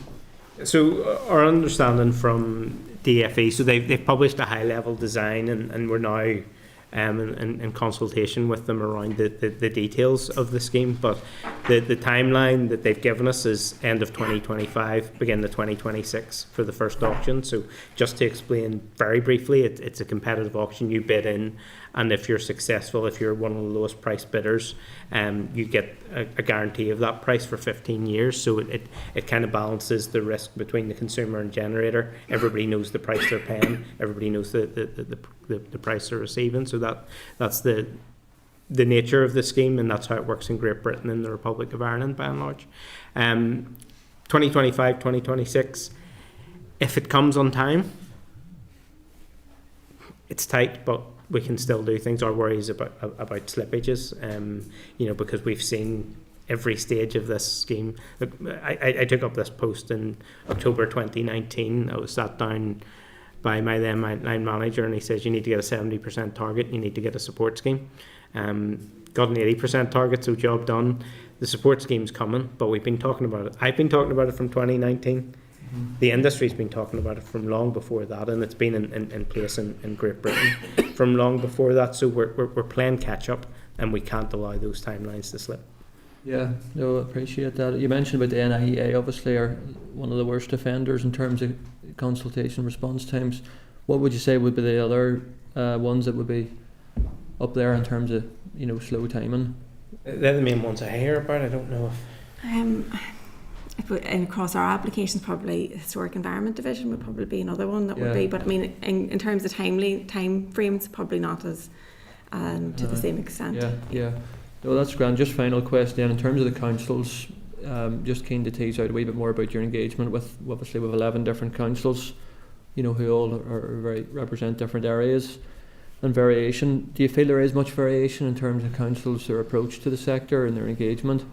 So our understanding from DFE, so they've published a high level design, and we're now in consultation with them around the details of the scheme, but the timeline that they've given us is end of 2025, begin of 2026 for the first auction. So just to explain very briefly, it's a competitive auction. You bid in, and if you're successful, if you're one of the lowest price bidders, you get a guarantee of that price for 15 years. So it kind of balances the risk between the consumer and generator. Everybody knows the price they're paying. Everybody knows the price they're receiving. So that's the nature of the scheme, and that's how it works in Great Britain and the Republic of Ireland by and large. 2025, 2026, if it comes on time, it's tight, but we can still do things. Our worries about slippages, because we've seen every stage of this scheme. Look, I took up this post in October 2019. I was sat down by my then line manager, and he says, you need to get a 70% target, you need to get a support scheme. Got an 80% target, so job done. The support scheme's coming, but we've been talking about it. I've been talking about it from 2019. The industry's been talking about it from long before that, and it's been in place in Great Britain from long before that. So we're playing catch up, and we can't allow those timelines to slip. Yeah, no, I appreciate that. You mentioned about the NIEA, obviously are one of the worst offenders in terms of consultation response times. What would you say would be the other ones that would be up there in terms of, slow timing? They're the main ones I hear about. I don't know And across our applications, probably Historic Environment Division would probably be another one that would be. But I mean, in terms of time frames, probably not as to the same extent. Yeah. No, that's grand. Just final question in terms of the councils. Just keen to tease out a wee bit more about your engagement with 11 different councils, who all are represent different areas and variation. Do you feel there is much variation in terms of councils, their approach to the sector and their engagement,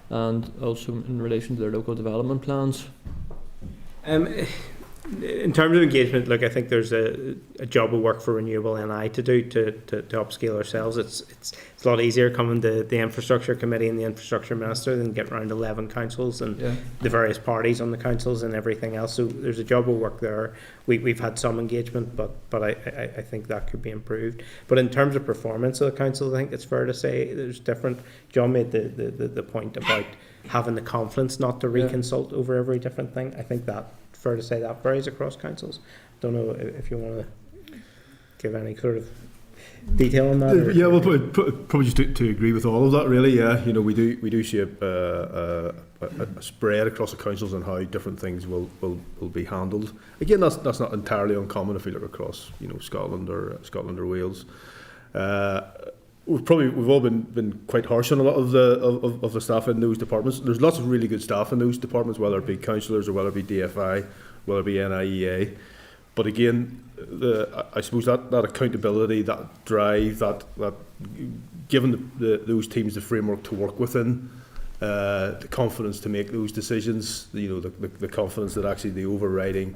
and also in relation to their local development plans? In terms of engagement, look, I think there's a job of work for RenewableNI to do to upscale ourselves. It's a lot easier coming to the infrastructure committee and the infrastructure minister than get around 11 councils and the various parties on the councils and everything else. So there's a job of work there. We've had some engagement, but I think that could be improved. But in terms of performance of the council, I think it's fair to say there's different. John made the point about having the confidence not to reconsult over every different thing. I think that fair to say that varies across councils. Don't know if you want to give any sort of detail on that? Or? Yeah, well, probably just to agree with all of that, really. Yeah, you know, we do see a spread across the councils on how different things will be handled. Again, that's not entirely uncommon if you look across, you know, Scotland or Wales. We've all been quite harsh on a lot of the staff in those departments. There's lots of really good staff in those departments, whether it be councillors or whether it be DFI, whether it be NIEA. But again, I suppose that accountability, that drive, that given those teams the framework to work within, the confidence to make those decisions, you know, the confidence that actually the overriding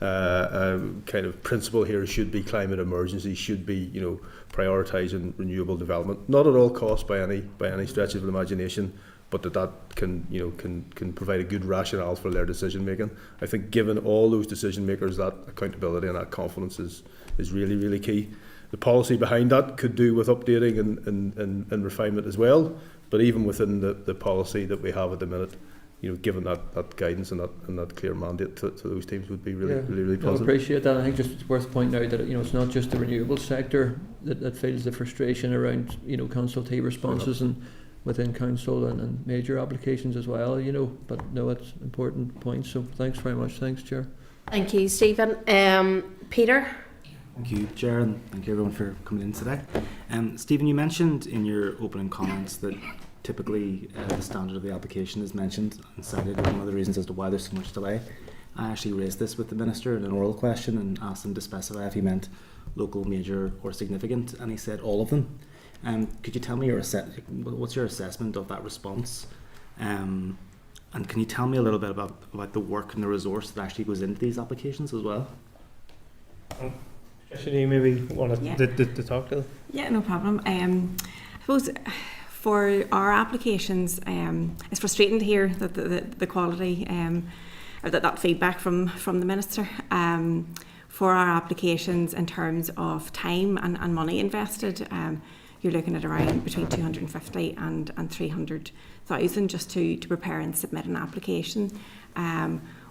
kind of principle here should be climate emergency, should be, you know, prioritising renewable development, not at all cost by any stretch of the imagination, but that can, you know, can provide a good rationale for their decision making. I think given all those decision makers, that accountability and that confidence is really, really key. The policy behind that could do with updating and refinement as well, but even within the policy that we have at the minute, you know, given that guidance and that clear mandate to those teams would be really positive. I appreciate that. I think just it's worth pointing out that, you know, it's not just the renewable sector that feels the frustration around, you know, consultative responses and within council and major applications as well, you know. But no, it's important points. So thanks very much. Thanks, Chair. Thank you, Stephen. Peter? Thank you, Chair, and thank you everyone for coming in today. Stephen, you mentioned in your opening comments that typically the standard of the application is mentioned and cited as one of the reasons as to why there's so much delay. I actually raised this with the Minister in an oral question and asked him to specify if he meant local, major or significant, and he said all of them. Could you tell me what's your assessment of that response? And can you tell me a little bit about the work and the resource that actually goes into these applications as well? Should you maybe want to talk to them? Yeah, no problem. I suppose for our applications, it's frustrating to hear that the quality or that feedback from the Minister for our applications in terms of time and money invested. You're looking at around between 250 and 300,000 just to prepare and submit an application.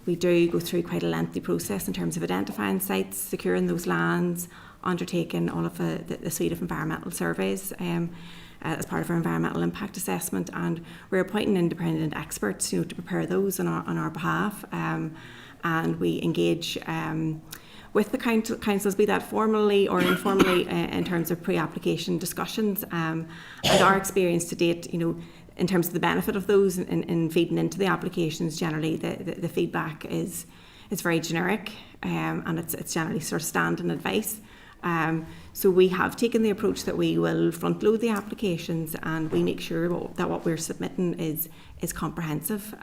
We do go through quite a lengthy process in terms of identifying sites, securing those lands, undertaking all of the suite of environmental surveys as part of our environmental impact assessment, and we're appointing independent experts, you know, to prepare those on our behalf, and we engage with the councils, be that formally or informally, in terms of pre-application discussions. And our experience to date, you know, in terms of the benefit of those in feeding into the applications, generally the feedback is very generic, and it's generally sort of standing advice. So we have taken the approach that we will front load the applications and we make sure that what we're submitting is comprehensive.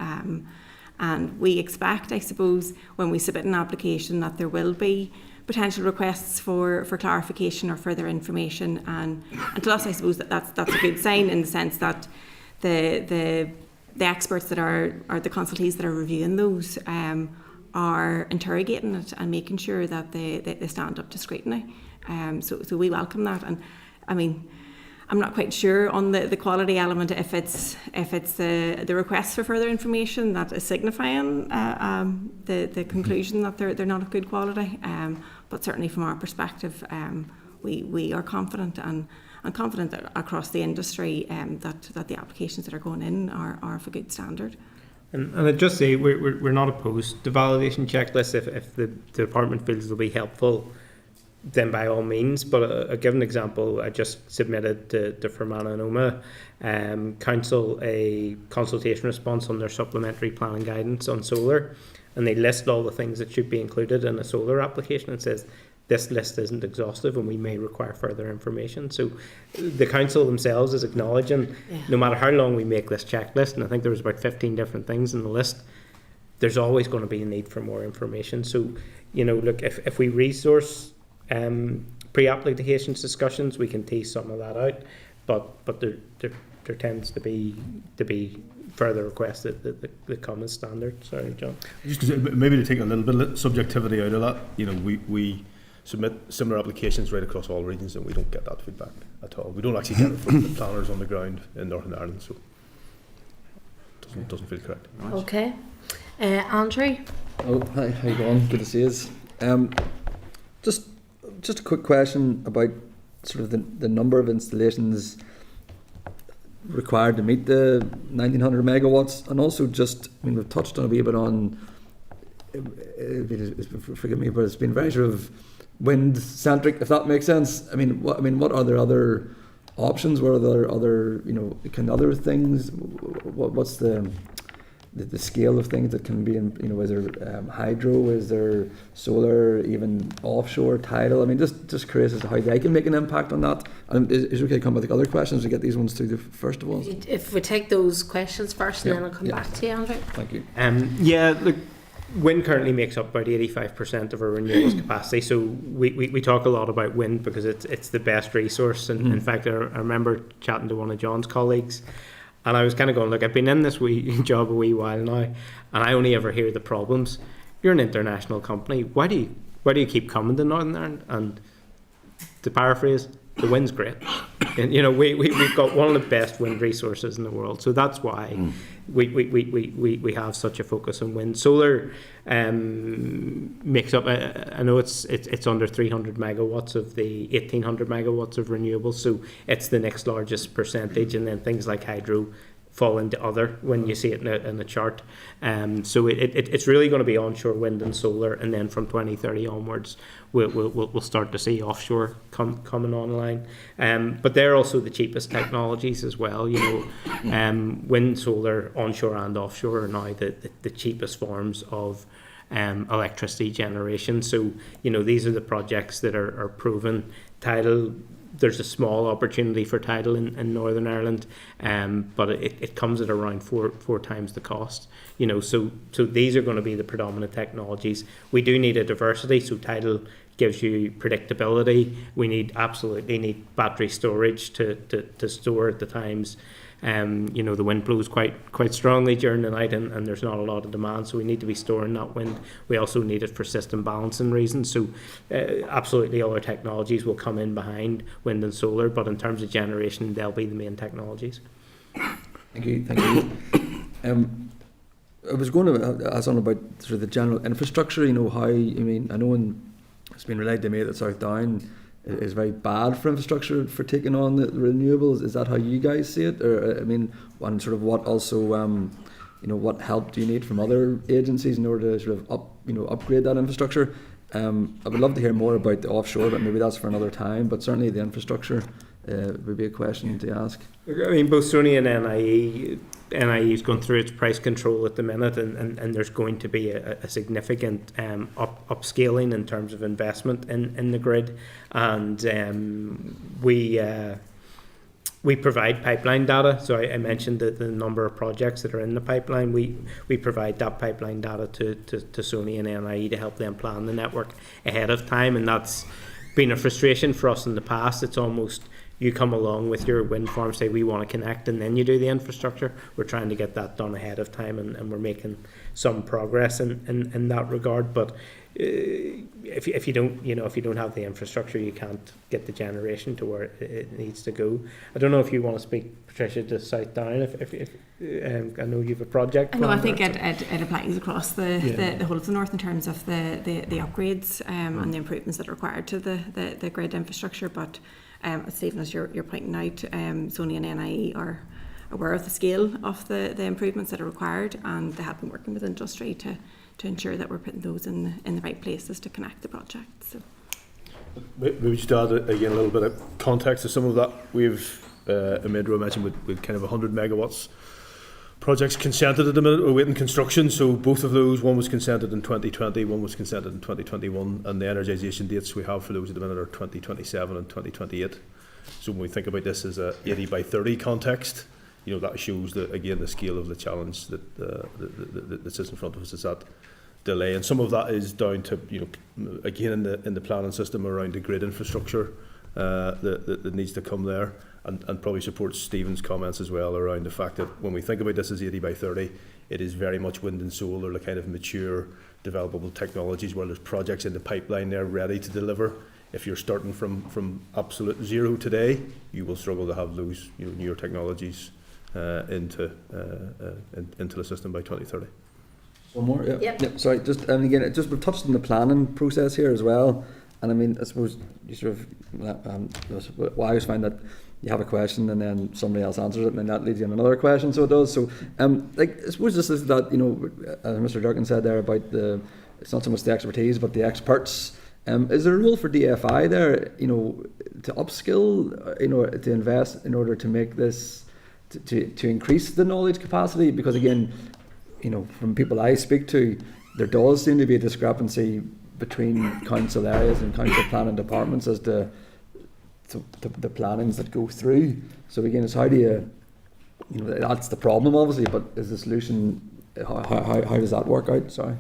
And we expect, I suppose, when we submit an application that there will be potential requests for clarification or further information. And to us, I suppose that's a good sign in the sense that the experts that are the consultees that are reviewing those are interrogating it and making sure that they stand up to scrutiny. So we welcome that. And I mean, I'm not quite sure on the quality element if it's the request for further information that is signifying the conclusion that they're not of good quality. But certainly from our perspective, we are confident and confident that across the industry that the applications that are going in are of a good standard. And I'd just say we're not opposed to validation checklists if the department feels they'll be helpful, then by all means. But a given example, I just submitted to Fermanagh and Omagh Council a consultation response on their supplementary planning guidance on solar, and they list all the things that should be included in a solar application and says this list isn't exhaustive and we may require further information. So the council themselves is acknowledging no matter how long we make this checklist, and I think there was about 15 different things in the list, there's always going to be a need for more information. So, you know, look, if we resource pre-applications discussions, we can tease some of that out, but there tends to be further requests that come as standard. Sorry, John. Just maybe to take a little bit of subjectivity out of that, you know, we submit similar applications right across all regions and we don't get that feedback at all. We don't actually get it from the planners on the ground in Northern Ireland, so it doesn't feel correct. Okay. Andrew? Oh, hi, how you going? Good to see you. Just a quick question about sort of the number of installations required to meet the 1900 megawatts, and also just, I mean, we've touched on a wee bit on, forgive me, but it's been very sort of wind centric, if that makes sense. I mean, what are there other options? What are there other, can other things? What's the scale of things that can be in, is there hydro, is there solar, even offshore, tidal? I mean, just curious as to how they can make an impact on that. And is it okay to come with the other questions to get these ones through the first of all? If we take those questions first, and then I'll come back to you, Andrew. Thank you. Look, wind currently makes up about 85% of our renewables capacity. So we talk a lot about wind because it's the best resource. And in fact, I remember chatting to one of John's colleagues, and I was kind of going, look, I've been in this job a wee while now, and I only ever hear the problems. You're an international company. Why do you keep coming to Northern Ireland? And to paraphrase, the wind's great. And, we've got one of the best wind resources in the world. So that's why we have such a focus on wind. Solar makes up, I know it's under 300 megawatts of the 1800 megawatts of renewables. So it's the next largest percentage. And then things like hydro fall into other when you see it in the chart. So it's really going to be onshore wind and solar, and then from 2030 onwards we'll start to see offshore coming online. But they're also the cheapest technologies as well. Wind, solar, onshore and offshore are now the cheapest forms of electricity generation. So these are the projects that are proven. Tidal, there's a small opportunity for tidal in Northern Ireland, but it comes at around four times the cost. So these are going to be the predominant technologies. We do need a diversity, so tidal gives you predictability. We absolutely need battery storage to store at the times. The wind blows quite strongly during the night, and there's not a lot of demand, so we need to be storing that wind. We also need it for system balancing reasons. So absolutely other technologies will come in behind wind and solar, but in terms of generation, they'll be the main technologies. Thank you. I was going to ask on about sort of the general infrastructure. How, I know it's been relayed to me that South Down is very bad for infrastructure for taking on the renewables. Is that how you guys see it? Or and sort of what also, what help do you need from other agencies in order to sort of upgrade that infrastructure? I would love to hear more about the offshore, but maybe that's for another time. But certainly the infrastructure would be a question to ask. Both Sony and NIE is going through its price control at the minute, and there's going to be a significant upscaling in terms of investment in the grid, and we provide pipeline data. So I mentioned the number of projects that are in the pipeline. We provide that pipeline data to Sony and NIE to help them plan the network ahead of time, and that's been a frustration for us in the past. It's almost, you come along with your wind farm, say we want to connect, and then you do the infrastructure. We're trying to get that done ahead of time, and we're making some progress in that regard. But if you don't have the infrastructure, you can't get the generation to where it needs to go. I don't know if you want to speak, Patricia, to South Down. If I know you have a project. No, I think it applies across the whole of the north in terms of the upgrades and the improvements that are required to the grid infrastructure. But Stephen, as you're pointing out, Sony and NIE are aware of the scale of the improvements that are required, and they have been working with industry to ensure that we're putting those in the right places to connect the projects. So. Maybe just add again a little bit of context to some of that. We've Amedro mentioned with kind of 100 megawatts projects consented at the minute or waiting construction. So both of those, one was consented in 2020, one was consented in 2021, and the energisation dates we have for those at the minute are 2027 and 2028. So when we think about this as a 80 by 30 context, that shows the scale of the challenge that sits in front of us. Is that delay, and some of that is down to again in the planning system around the grid infrastructure that needs to come there, and probably supports Stephen's comments as well around the fact that when we think about this as 80 by 30, it is very much wind and solar, the kind of mature developable technologies where there's projects in the pipeline there ready to deliver. If you're starting from absolute zero today, you will struggle to have those newer technologies into the system by 2030. One more, yeah. Yep. Sorry, just and again, we've touched on the planning process here as well. And I mean, I suppose you sort of, well, I always find that you have a question and then somebody else answers it, and then that leads you on another question. So it does. So, like, I suppose this is that, you know, as Mr. Durkin said there about it's not so much the expertise but the experts. Is there a role for DFI there, you know, to upskill, you know, to invest in order to make this, to increase the knowledge capacity? Because again, you know, from people I speak to, there does seem to be a discrepancy between council areas and council planning departments as to the plannings that go through. So again, it's how do you know, that's the problem obviously, but is the solution, how does that work out? Sorry.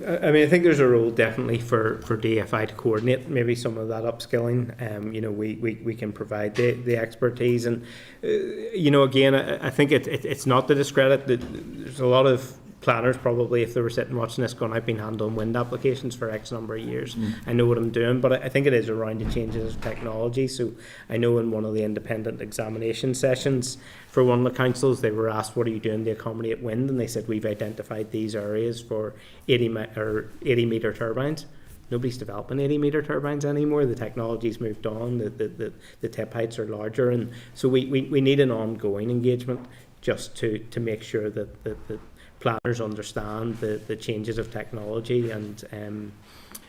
I mean, I think there's a role definitely for DFI to coordinate maybe some of that upskilling. You know, we can provide the expertise, and you know, again, I think it's not to discredit that there's a lot of planners probably, if they were sitting watching this, going, I've been handling wind applications for X number of years. I know what I'm doing, but I think it is around the changes of technology. So I know in one of the independent examination sessions for one of the councils, they were asked, what are you doing to accommodate wind? And they said, we've identified these areas for 80 metre turbines. Nobody's developing 80 metre turbines anymore. The technology's moved on, the tip heights are larger, and so we need an ongoing engagement just to make sure that planners understand the changes of technology and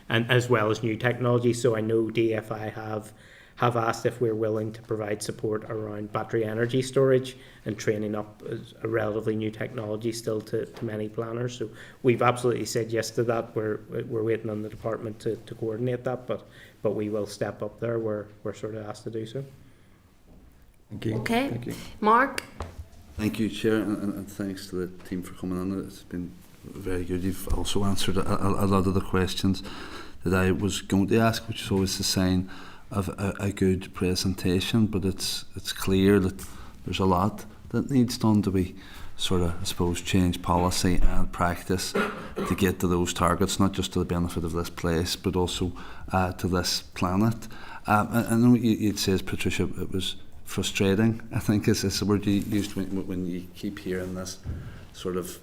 as well as new technology. So I know DFI have asked if we're willing to provide support around battery energy storage and training up as a relatively new technology still to many planners. So we've absolutely said yes to that. We're waiting on the department to coordinate that, but we will step up there. We're sort of asked to do so. Thank you. Okay. Thank you. Mark? Thank you, Chair, and thanks to the team for coming on. It's been very good. You've also answered a lot of the questions that I was going to ask, which is always a sign of a good presentation, but it's clear that there's a lot that needs done to be sort of, I suppose, change policy and practice to get to those targets, not just to the benefit of this place, but also to this planet. I know you'd say, Patricia, it was frustrating, I think is the word you used when you keep hearing this sort of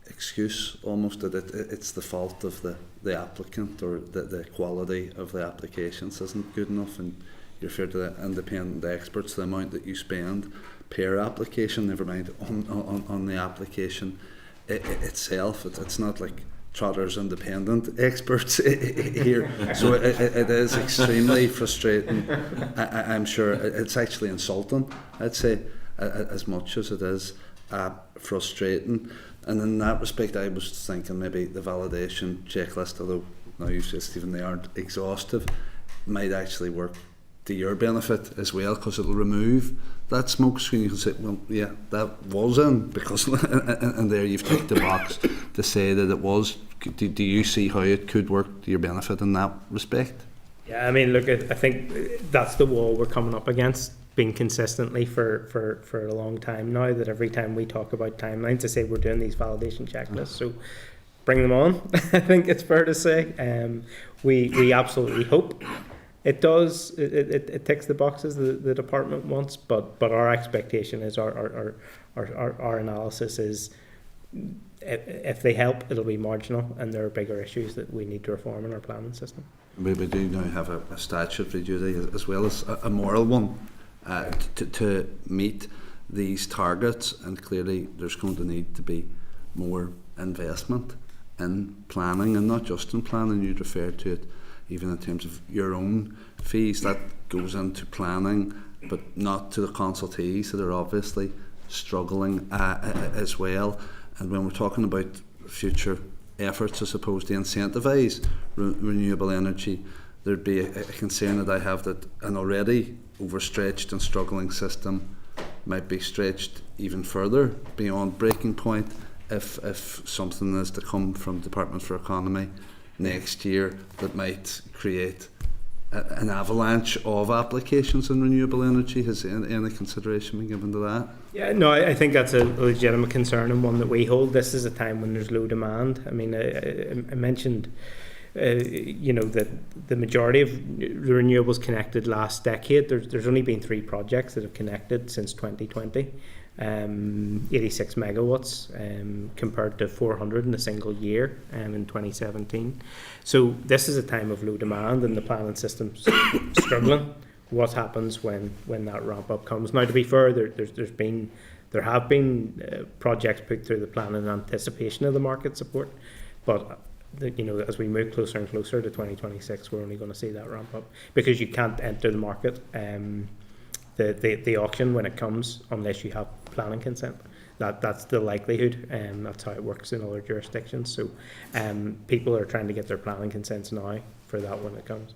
excuse almost that it's the fault of the applicant, or the quality of the applications isn't good enough, and you refer to the independent experts, the amount that you spend per application, never mind on the application itself. It's not like Trotter's independent experts here, so it is extremely frustrating. I'm sure it's actually insulting, I'd say, as much as it is frustrating. And in that respect, I was thinking maybe the validation checklist, although now you say, Stephen, they aren't exhaustive, might actually work to your benefit as well, because it'll remove that smoke screen. You can say, well, yeah, that was in, because and there you've ticked the box to say that it was. Do you see how it could work to your benefit in that respect? Yeah, I mean, look, I think that's the wall we're coming up against, being consistently for a long time now, that every time we talk about timelines, I say we're doing these validation checklists, so bring them on. I think it's fair to say. We absolutely hope it does. It ticks the boxes the department wants, but our expectation is our analysis is, if they help, it'll be marginal, and there are bigger issues that we need to reform in our planning system. We do now have a statutory duty as well as a moral one to meet these targets, and clearly there's going to need to be more investment in planning, and not just in planning. You'd refer to it even in terms of your own fees that goes into planning, but not to the consultees that are obviously struggling as well. And when we're talking about future efforts, I suppose, to incentivise renewable energy, there'd be a concern that I have that an already overstretched and struggling system might be stretched even further beyond breaking point if something is to come from Department for Economy next year that might create an avalanche of applications in renewable energy. Has any consideration been given to that? Yeah, no, I think that's a legitimate concern, and one that we hold. This is a time when there's low demand. I mean, I mentioned that the majority of the renewables connected last decade, there's only been 3 projects that have connected since 2020. 86 megawatts compared to 400 in a single year in 2017. So this is a time of low demand and the planning system's struggling. What happens when that ramp up comes? Now, to be fair, there have been projects put through the plan in anticipation of the market support, but as we move closer and closer to 2026, we're only going to see that ramp up because you can't enter the market, the auction when it comes, unless you have planning consent. That's the likelihood, and that's how it works in other jurisdictions. So people are trying to get their planning consents now for that when it comes.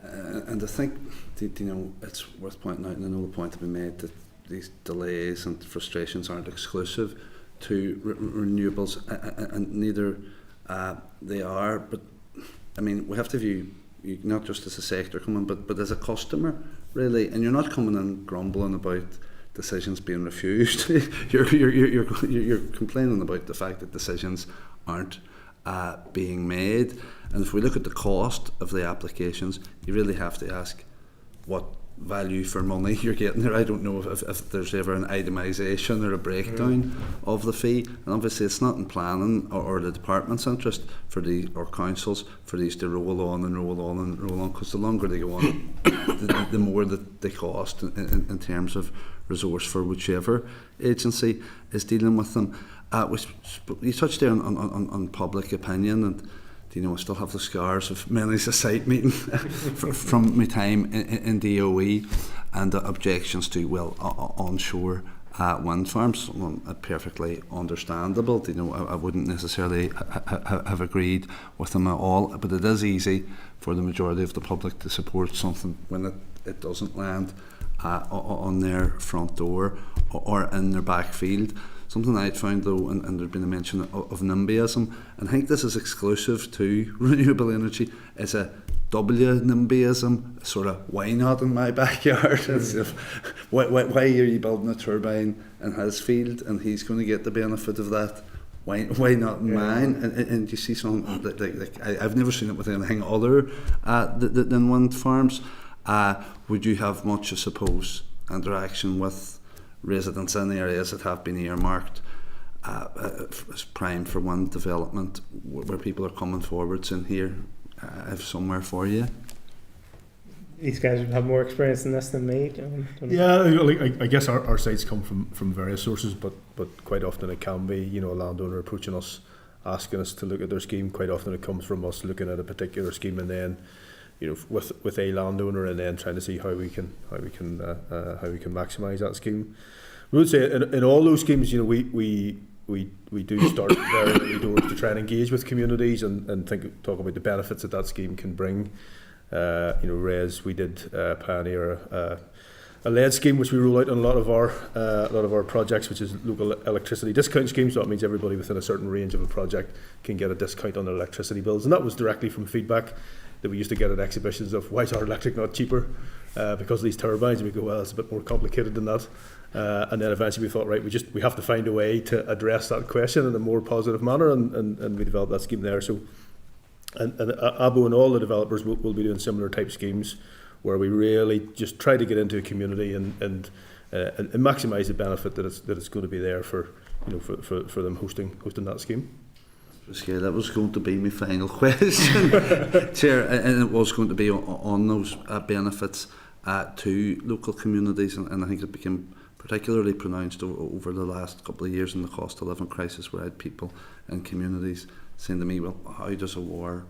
And I think it's worth pointing out, and I know the point to be made, that these delays and frustrations aren't exclusive to renewables, and neither they are. But I mean, we have to view you not just as a sector coming, but as a customer, really. And you're not coming in grumbling about decisions being refused. you're complaining about the fact that decisions aren't being made. And if we look at the cost of the applications, you really have to ask what value for money you're getting there. I don't know if there's ever an itemisation or a breakdown of the fee, and obviously it's not in planning or the department's interest or councils for these to roll on and roll on and roll on, because the longer they go on, the more that they cost in terms of resource for whichever agency is dealing with them. You touched there on public opinion, and I still have the scars of many's a site meeting from my time in DOE, and the objections to onshore wind farms. Perfectly understandable. I wouldn't necessarily have agreed with them at all, but it is easy for the majority of the public to support something when it doesn't land on their front door or in their back field. Something I'd found though, and there'd been a mention of NIMBYism, and I think this is exclusive to renewable energy, is a NIMBYism, sort of, why not in my backyard? As if, why are you building a turbine in his field and he's going to get the benefit of that? Why not in mine? And you see something like I've never seen it with anything other than wind farms. Would you have much, I suppose, interaction with residents in areas that have been earmarked as prime for wind development, where people are coming forwards in here? I have somewhere for you. These guys would have more experience in this than me. Yeah, I guess our sites come from various sources, but quite often it can be a landowner approaching us, asking us to look at their scheme. Quite often it comes from us looking at a particular scheme, and then with a landowner, and then trying to see how we can maximise that scheme. We would say in all those schemes, we do start very early doors to try and engage with communities and talk about the benefits that scheme can bring. RES, we did pioneer a lead scheme which we roll out on a lot of our projects, which is local electricity discount scheme. So that means everybody within a certain range of a project can get a discount on their electricity bills, and that was directly from feedback that we used to get at exhibitions of, why is our electric not cheaper because of these turbines? And we go, well, it's a bit more complicated than that. And then eventually we thought, right, we have to find a way to address that question in a more positive manner, and we developed that scheme there. So, and ABO and all the developers will be doing similar type schemes where we really just try to get into a community and maximise the benefit that it's going to be there for them hosting that scheme. Yeah, that was going to be my final question, Chair, and it was going to be on those benefits to local communities, and I think it became particularly pronounced over the last couple of years in the cost of living crisis, where I had people in communities saying to me, well, how does a war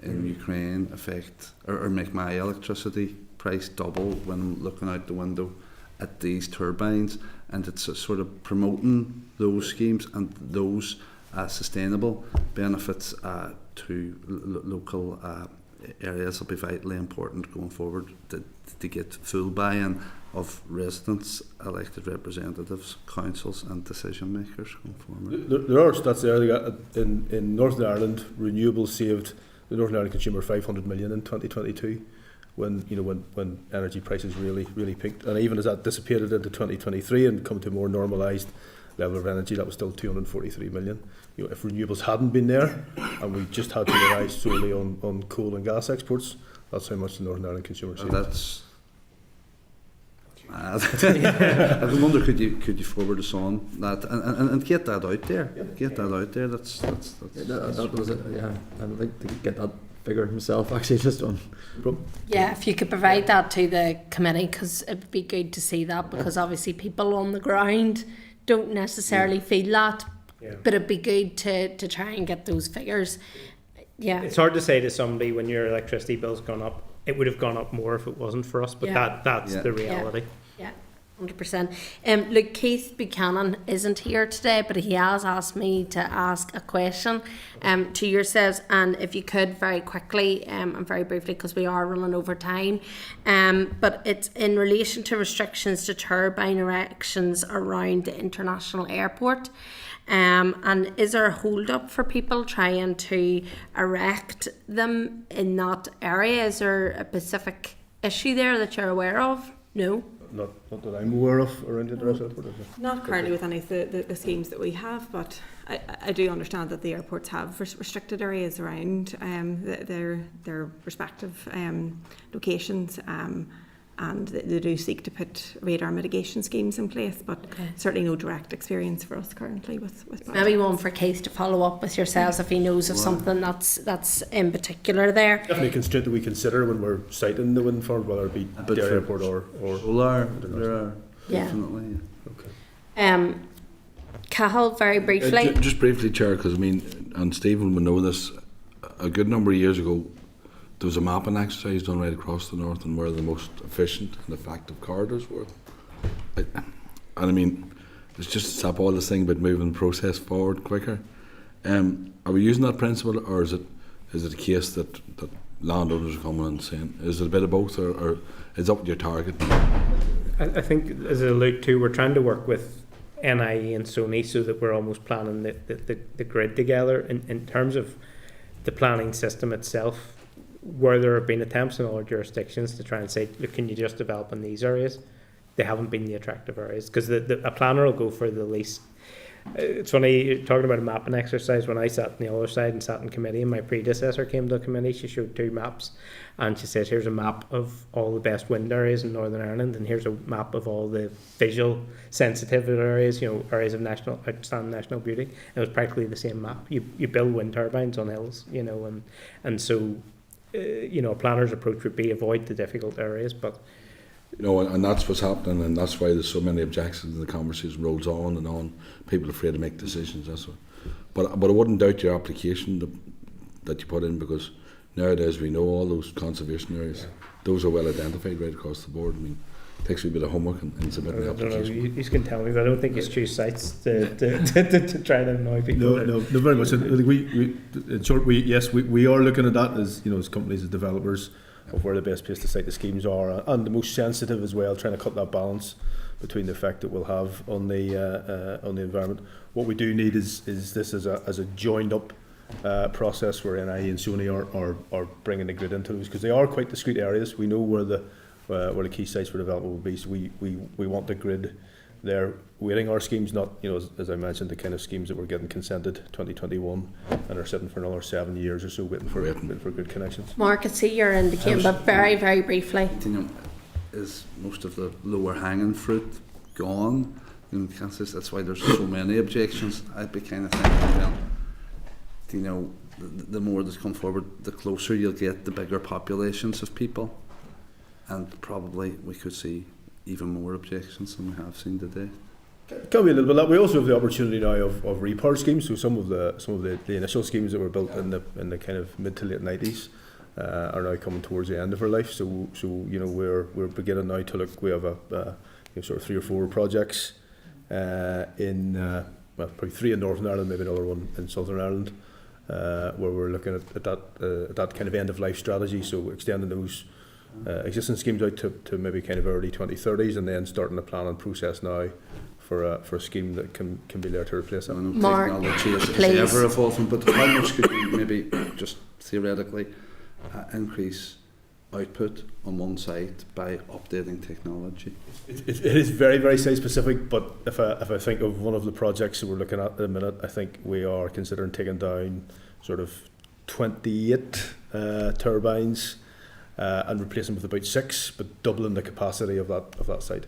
in Ukraine affect or make my electricity price double when I'm looking out the window at these turbines? And it's sort of promoting those schemes and those sustainable benefits to local areas will be vitally important going forward to get full buy-in of residents, elected representatives, councils and decision makers going forward. There are stats there. In Northern Ireland, Renewable saved the Northern Ireland consumer 500 million in 2022 when energy prices really peaked, and even as that dissipated into 2023 and come to a more normalised level of energy, that was still 243 million. If renewables hadn't been there and we just had to rely solely on coal and gas exports, that's how much the Northern Ireland consumers saved. I wonder could you forward us on that and get that out there. Get that out there. That's That was it. Yeah, I'd like to get that figure himself actually just on. Yeah, if you could provide that to the committee, because it would be good to see that, because obviously people on the ground don't necessarily feel that, but it'd be good to try and get those figures. Yeah, It's hard to say to somebody when your electricity bill's gone up, it would have gone up more if it wasn't for us, but that's the reality. Yeah, 100%. Look, Keith Buchanan isn't here today, but he has asked me to ask a question to yourselves, and if you could very quickly and very briefly, because we are running over time, but it's in relation to restrictions to turbine erections around the international airport. And is there a hold up for people trying to erect them in that area? Is there a specific issue there that you're aware of? No? Not that I'm aware of around the international airport. Not currently with any of the schemes that we have, but I do understand that the airports have restricted areas around their respective locations, and they do seek to put radar mitigation schemes in place, but certainly no direct experience for us currently with Maybe one for Keith to follow up with yourselves if he knows of something that's in particular there. Definitely a constraint that we consider when we're siting the wind farm, whether it be the airport or solar. There are definitely. Okay. Cahill, very briefly. Just briefly, Chair, because I mean, and Stephen would know this, a good number of years ago, there was a mapping exercise done right across the north and where the most efficient and effective corridors were. And I mean, it's just to stop all this thing about moving the process forward quicker. Are we using that principle, or is it a case that landowners are coming and saying, is it a bit of both, or is that what you're targeting? I think, as I alluded to, we're trying to work with NIE and Sony so that we're almost planning the grid together in terms of the planning system itself. Where there have been attempts in other jurisdictions to try and say, look, can you just develop in these areas? They haven't been the attractive areas, because a planner will go for the least. It's funny, you're talking about a mapping exercise. When I sat on the other side and sat in committee, and my predecessor came to the committee, she showed 2 maps, and she says, here's a map of all the best wind areas in Northern Ireland, and here's a map of all the visual sensitive areas, areas of outstanding national beauty. And it was practically the same map. You build wind turbines on hills, and so a planner's approach would be avoid the difficult areas, but and that's what's happening, and that's why there's so many objections, and the conversation rolls on and on. People are afraid to make decisions. That's what. But I wouldn't doubt your application that you put in, because nowadays we know all those conservation areas. Those are well identified right across the board. I mean, it takes a bit of homework and submitting the application. You can tell me, but I don't think you choose sites to try to annoy people. No, very much. We in short, we are looking at that as companies, as developers, of where the best place to site the schemes are, and the most sensitive as well, trying to cut that balance between the effect that we'll have on the environment. What we do need is this as a joined up process where NIE and Sony are bringing the grid into those, because they are quite discrete areas. We know where the key sites for development will be, so we want the grid there waiting our schemes, not as I mentioned, the kind of schemes that we're getting consented 2021 and are sitting for another 7 years or so waiting for good connections. Mark, I see you're indicating, but very, very briefly. Is most of the lower hanging fruit gone? That's why there's so many objections. I'd be kind of thinking, well, the more that's come forward, the closer you'll get the bigger populations of people, and probably we could see even more objections than we have seen today. Can be a little bit. We also have the opportunity now of repower schemes. So some of the initial schemes that were built in the kind of mid to late 90s are now coming towards the end of their life. So we're beginning now to look. We have a sort of 3 or 4 projects in probably 3 in Northern Ireland, maybe another one in Southern Ireland, where we're looking at that kind of end of life strategy. So extending those existing schemes out to maybe kind of early 2030s, and then starting the planning process now for a scheme that can be there to replace it. Mark, technology is ever evolving, but how much could you maybe just theoretically increase output on one site by updating technology? It is very, very site specific, but if I think of one of the projects that we're looking at the minute, I think we are considering taking down sort of 28 turbines and replacing with about 6, but doubling the capacity of that site.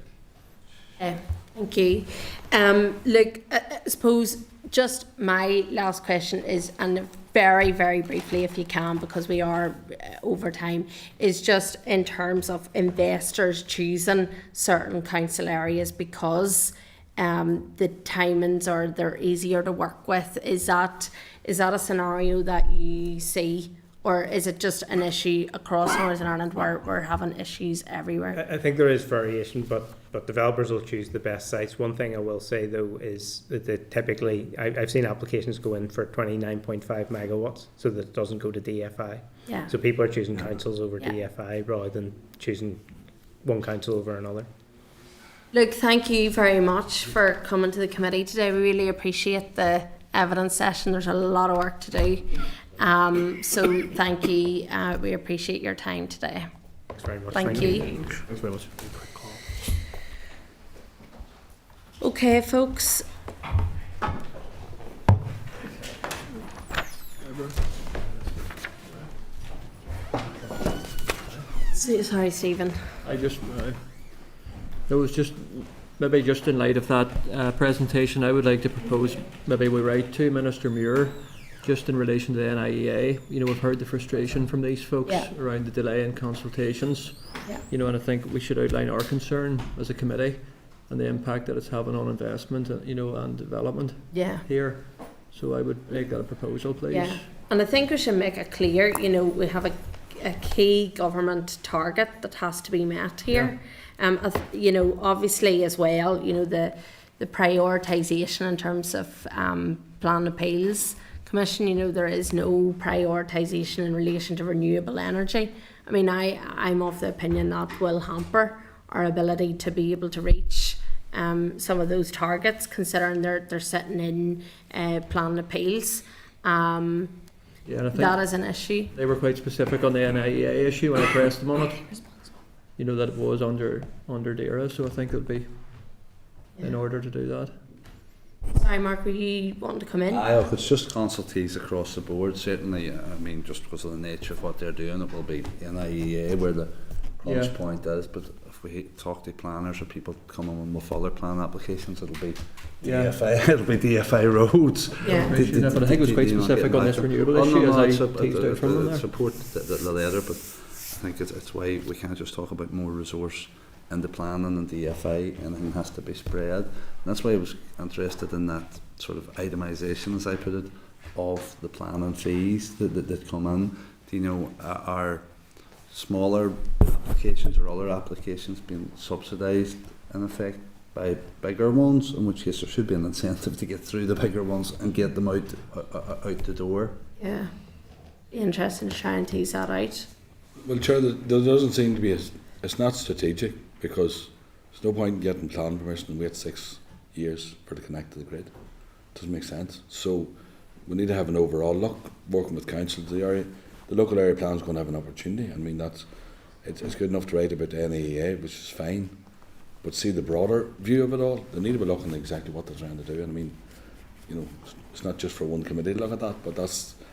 Thank you. Look, I suppose just my last question is, and very, very briefly if you can, because we are over time, is just in terms of investors choosing certain council areas because the timings are they're easier to work with. Is that a scenario that you see? Or is it just an issue across Northern Ireland where we're having issues everywhere? I think there is variation, but developers will choose the best sites. One thing I will say though is that they typically, I've seen applications go in for 29.5 megawatts, so that it doesn't go to DFI. Yeah. So people are choosing councils over DFI rather than choosing one council over another. Look, thank you very much for coming to the committee today. We really appreciate the evidence session. There's a lot of work to do. So thank you. We appreciate your time today. Thanks very much. Thank you. Thanks very much. Okay, folks. Sorry, Stephen. It was just maybe just in light of that presentation, I would like to propose maybe we write to Minister Muir just in relation to the NIEA. You know, we've heard the frustration from these folks around the delay in consultations. Yeah. You know, and I think we should outline our concern as a committee and the impact that it's having on investment, you know, and development here. So I would make that a proposal, please. Yeah, and I think we should make it clear, you know, we have a key government target that has to be met here. You know, obviously as well, you know, the prioritisation in terms of plan appeals commission, you know, there is no prioritisation in relation to renewable energy. I mean, I'm of the opinion that will hamper our ability to be able to reach some of those targets, considering they're sitting in plan appeals. And I think that is an issue. They were quite specific on the NIEA issue when I pressed them on it. You know, that it was under DERA, so I think it would be in order to do that. Sorry, Mark, were you wanting to come in? If it's just consultees across the board, certainly, I mean, just because of the nature of what they're doing, it will be NIEA where the crunch point is, but if we talk to planners or people coming in with other plan applications, it'll be DFI, it'll be DFI roads. Yeah. But I think it was quite specific on this renewable issue as I teased out from them there. Support the letter, but I think it's why we can't just talk about more resource in the planning and DFI, anything has to be spread. And that's why I was interested in that sort of itemisation, as I put it, of the planning fees that come in. Do you know, are smaller applications or other applications being subsidised in effect by bigger ones, in which case there should be an incentive to get through the bigger ones and get them out the door? Yeah, be interesting to try and tease that out. Well, Chair, there doesn't seem to be it's not strategic, because there's no point in getting planning permission and wait 6 years for to connect to the grid. It doesn't make sense. So we need to have an overall look, working with council to the area. The local area plan is going to have an opportunity. I mean, it's good enough to write about the NEA, which is fine, but see the broader view of it all. They need to be looking at exactly what they're trying to do. And I mean, you know, it's not just for one committee to look at that, but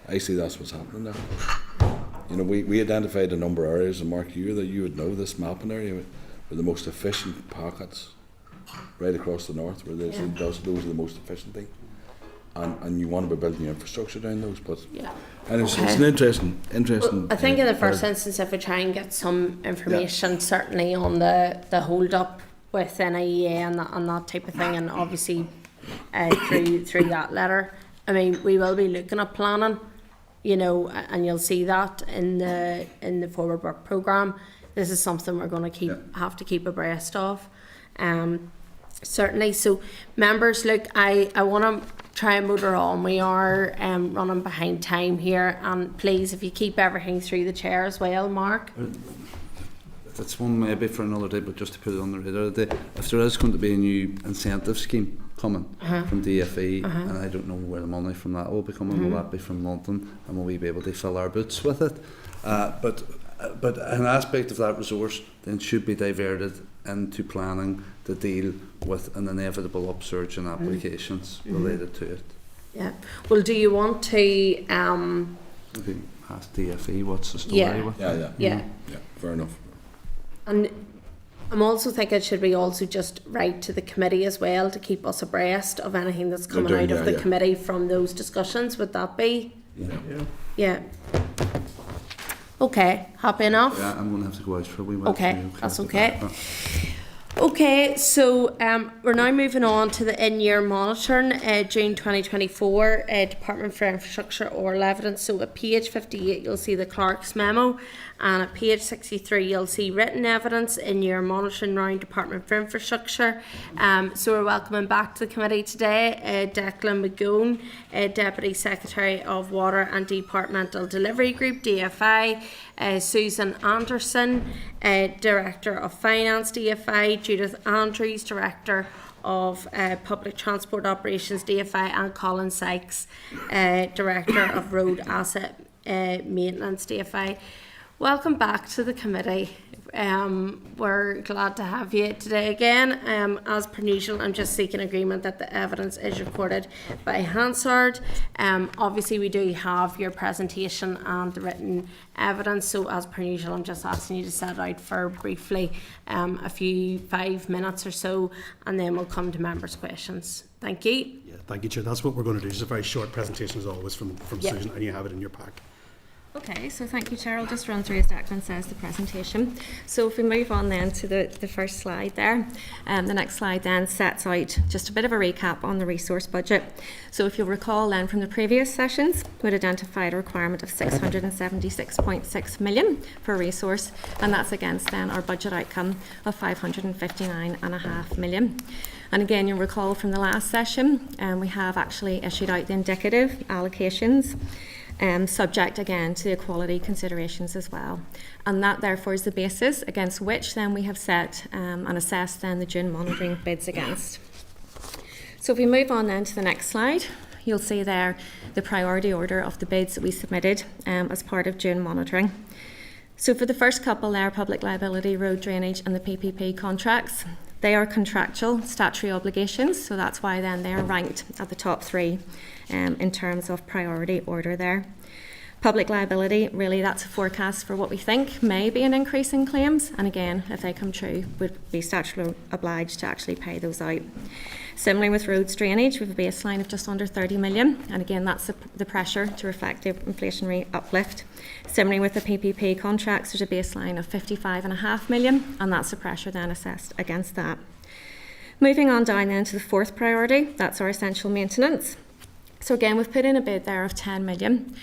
I see that's what's happening there. You know, we identified a number of areas, and Mark, you would know this mapping area were the most efficient pockets right across the north, where those are the most efficient thing. And you want to be building your infrastructure down those, but and it's an interesting. Well, I think in the first instance, if we try and get some information, certainly on the hold up with NIEA and that type of thing, and obviously through that letter, I mean, we will be looking at planning, you know, and you'll see that in the forward work programme. This is something we're going to have to keep abreast of, certainly. So, members, look, I want to try and motor on. We are running behind time here, and please, if you keep everything through the chair as well, Mark. That's one maybe for another day, but just to put it on the radar today, if there is going to be a new incentive scheme coming from DFE, and I don't know where the money from that will be coming, will that be from London, and will we be able to fill our boots with it? But an aspect of that resource then should be diverted into planning to deal with an inevitable upsurge in applications related to it. Yeah. Well, do you want to Maybe ask DFE what's the story with it? Yeah, fair enough. And I'm also thinking, should we also just write to the committee as well to keep us abreast of anything that's coming out of the committee from those discussions? Would that be? Yeah. Okay, happy enough? Yeah, I'm going to have to go out for a wee while. Okay, that's okay. Okay, so we're now moving on to the in-year monitoring, June 2024, Department for Infrastructure Oral Evidence. So at page 58 you'll see the Clerk's memo, and at page 63 you'll see written evidence in your monitoring round, Department for Infrastructure. So we're welcoming back to the committee today Declan McGowan, Deputy Secretary of Water and Departmental Delivery Group, DFI, Susan Anderson, Director of Finance, DFI, Judith Andrews, Director of Public Transport Operations, DFI, and Colin Sykes, Director of Road Asset Maintenance, DFI. Welcome back to the committee. We're glad to have you today again. As per usual, I'm just seeking agreement that the evidence is recorded by Hansard. Obviously we do have your presentation and the written evidence, so as per usual I'm just asking you to set out for briefly a few 5 minutes or so, and then we'll come to members' questions. Thank you. Yeah, thank you, Chair. That's what we're going to do. It's a very short presentation as always from Susan, and you have it in your pack. Okay, so thank you, Chair. I'll just run through, as Declan says, the presentation. So if we move on then to the first slide there, the next slide then sets out just a bit of a recap on the resource budget. So if you'll recall then from the previous sessions, we'd identified a requirement of 676.6 million for resource, and that's against then our budget outcome of 559.5 million. And again, you'll recall from the last session, we have actually issued out the indicative allocations, subject again to the equality considerations as well. And that therefore is the basis against which then we have set and assessed then the June monitoring bids against. So if we move on then to the next slide, you'll see there the priority order of the bids that we submitted as part of June monitoring. So for the first couple there, public liability, road drainage and the PPP contracts, they are contractual statutory obligations, so that's why then they're ranked at the top three in terms of priority order there. Public liability, really that's a forecast for what we think may be an increase in claims, and again, if they come true, we'd be statutorily obliged to actually pay those out. Similarly with roads drainage, we have a baseline of just under 30 million, and again that's the pressure to reflect the inflationary uplift. Similarly with the PPP contracts, there's a baseline of 55.5 million, and that's the pressure then assessed against that. Moving on down then to the fourth priority, that's our essential maintenance. So again, we've put in a bid there of 10 million.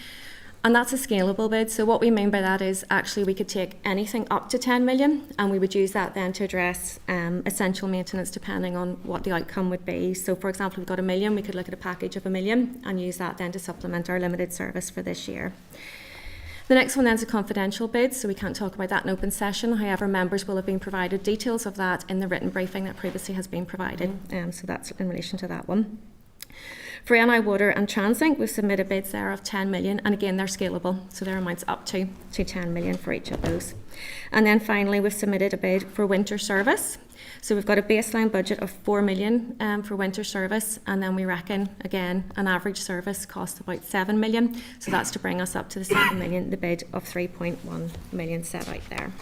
And that's a scalable bid. So what we mean by that is actually we could take anything up to 10 million and we would use that then to address essential maintenance depending on what the outcome would be. So for example, we've got 1 million, we could look at a package of 1 million and use that then to supplement our limited service for this year. The next one then is a confidential bid, so we can't talk about that in open session. However, members will have been provided details of that in the written briefing that previously has been provided. So that's in relation to that one. For NI Water and Translink, we've submitted bids there of 10 million, and again, they're scalable, so their amounts up to 10 million for each of those. And then finally, we've submitted a bid for winter service. So we've got a baseline budget of 4 million for winter service, and then we reckon, again, an average service costs about 7 million, so that's to bring us up to the 7 million, the bid of 3.1 million set out there.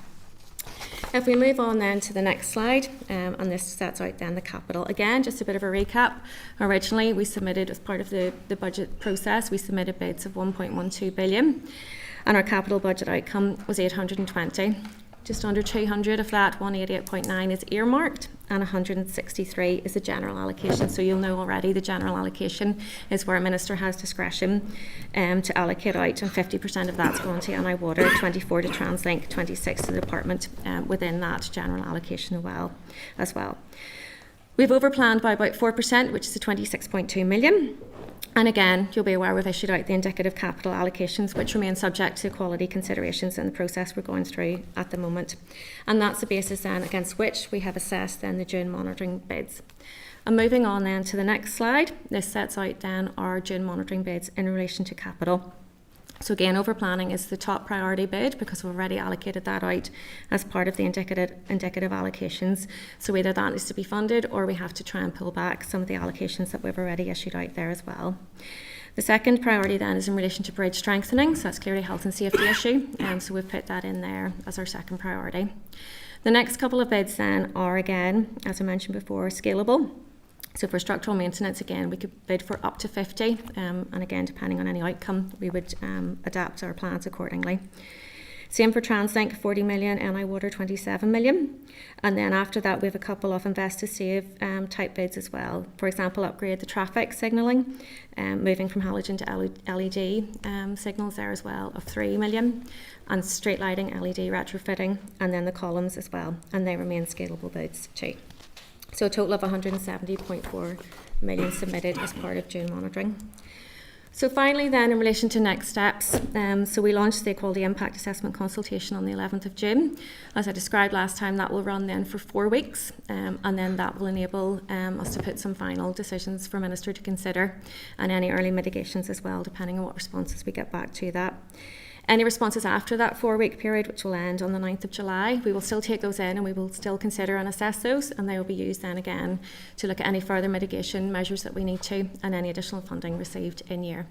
If we move on then to the next slide, and this sets out then the capital. Again, just a bit of a recap. Originally, we submitted, as part of the budget process, we submitted bids of 1.12 billion, and our capital budget outcome was 820. Just under 200 of that, 188.9 is earmarked, and 163 is the general allocation. So you'll know already the general allocation is where a minister has discretion to allocate out, and 50% of that's going to NI Water, 24 to Translink, 26 to the department within that general allocation as well. We've overplanned by about 4%, which is the 26.2 million. And again, you'll be aware we've issued out the indicative capital allocations, which remain subject to quality considerations in the process we're going through at the moment. And that's the basis then against which we have assessed then the June monitoring bids. And moving on then to the next slide, this sets out then our June monitoring bids in relation to capital. So again, overplanning is the top priority bid because we've already allocated that out as part of the indicative allocations. So either that needs to be funded or we have to try and pull back some of the allocations that we've already issued out there as well. The second priority then is in relation to bridge strengthening, so that's clearly a health and safety issue, so we've put that in there as our second priority. The next couple of bids then are, again, as I mentioned before, scalable. So for structural maintenance, again, we could bid for up to 50, and again, depending on any outcome, we would adapt our plans accordingly. Same for TransLink, 40 million, NI Water, 27 million. And then after that, we have a couple of invest to save type bids as well. For example, upgrade the traffic signalling, moving from halogen to LED signals there as well, of 3 million. And street lighting, LED retrofitting, and then the columns as well. And they remain scalable bids too. So a total of 170.4 million submitted as part of June monitoring. So finally then, in relation to next steps, so we launched the Equality Impact Assessment consultation on the 11th of June. As I described last time, that will run then for 4 weeks, and then that will enable us to put some final decisions for Minister to consider, and any early mitigations as well, depending on what responses we get back to that. Any responses after that 4-week period, which will end on the 9th of July, we will still take those in and we will still consider and assess those, and they will be used then again to look at any further mitigation measures that we need to, and any additional funding received in year.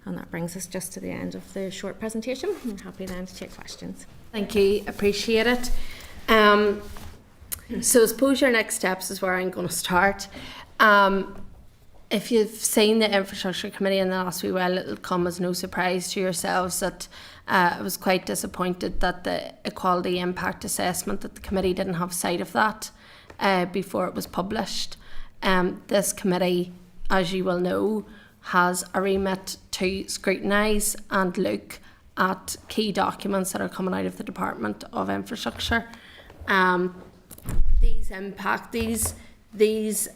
And that brings us just to the end of the short presentation. I'm happy then to take questions. Thank you, appreciate it. So I suppose your next steps is where I'm going to start. If you've seen the Infrastructure Committee in the last wee while, it'll come as no surprise to yourselves that I was quite disappointed that the Equality Impact Assessment, that the committee didn't have sight of that before it was published. This committee, as you will know, has a remit to scrutinise and look at key documents that are coming out of the Department of Infrastructure. These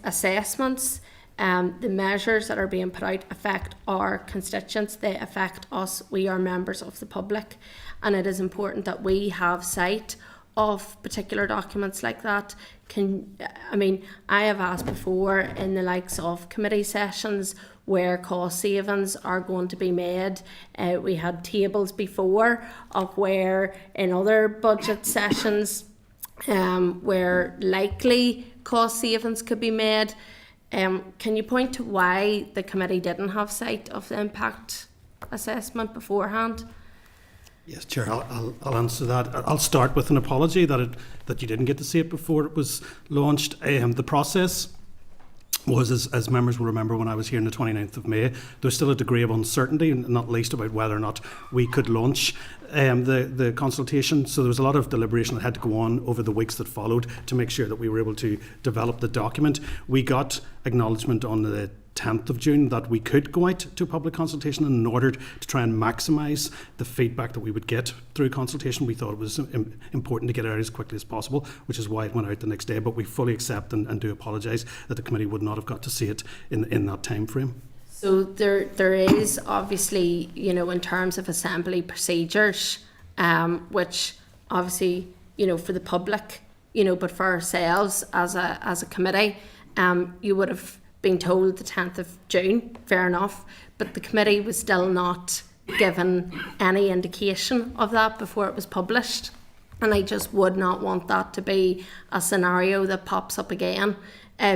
assessments, the measures that are being put out affect our constituents, they affect us, we are members of the public, and it is important that we have sight of particular documents like that. I have asked before in the likes of committee sessions where cost savings are going to be made. We had tables before of where in other budget sessions where likely cost savings could be made. Can you point to why the committee didn't have sight of the impact assessment beforehand? Yes, Chair, I'll answer that. I'll start with an apology that you didn't get to see it before it was launched. The process was, as members will remember, when I was here on the 29th of May, there was still a degree of uncertainty, not least about whether or not we could launch the consultation. So there was a lot of deliberation that had to go on over the weeks that followed to make sure that we were able to develop the document. We got acknowledgement on the 10th of June that we could go out to public consultation, and in order to try and maximise the feedback that we would get through consultation, we thought it was important to get it out as quickly as possible, which is why it went out the next day. But we fully accept and do apologise that the committee would not have got to see it in that time frame. So there is obviously, in terms of assembly procedures, which obviously, for the public, but for ourselves as a committee, you would have been told the 10th of June, fair enough, but the committee was still not given any indication of that before it was published. And I just would not want that to be a scenario that pops up again,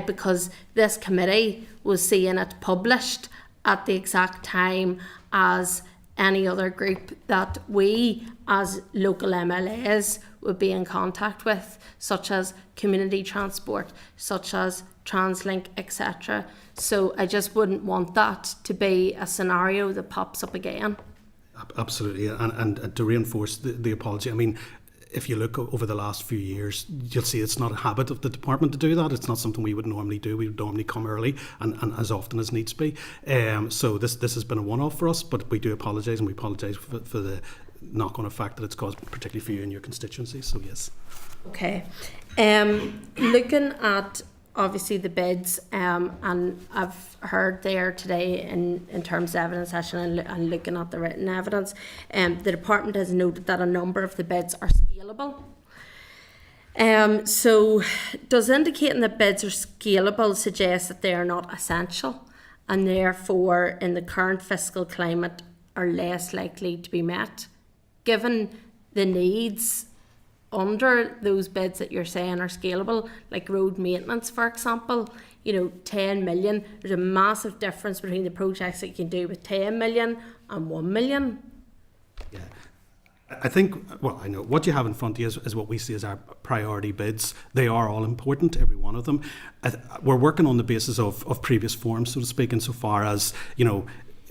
because this committee was seeing it published at the exact time as any other group that we as local MLAs would be in contact with, such as community transport, such as TransLink, etc. So I just wouldn't want that to be a scenario that pops up again. Absolutely, and to reinforce the apology, if you look over the last few years, you'll see it's not a habit of the department to do that. It's not something we would normally do. We would normally come early and as often as needs be. So this has been a one-off for us, but we do apologise, and we apologise for the knock-on effect that it's caused, particularly for you and your constituency. So yes. Okay. Looking at obviously the bids, and I've heard there today in terms of evidence session and looking at the written evidence, the department has noted that a number of the bids are scalable. So does indicating that bids are scalable suggest that they are not essential, and therefore in the current fiscal climate are less likely to be met, given the needs under those bids that you're saying are scalable, like road maintenance, for example? 10 million, there's a massive difference between the projects that you can do with 10 million and 1 million. Yeah, I think, well, I know what you have in front of you is what we see as our priority bids. They are all important, every one of them. We're working on the basis of previous forms, so to speak, insofar as, you know,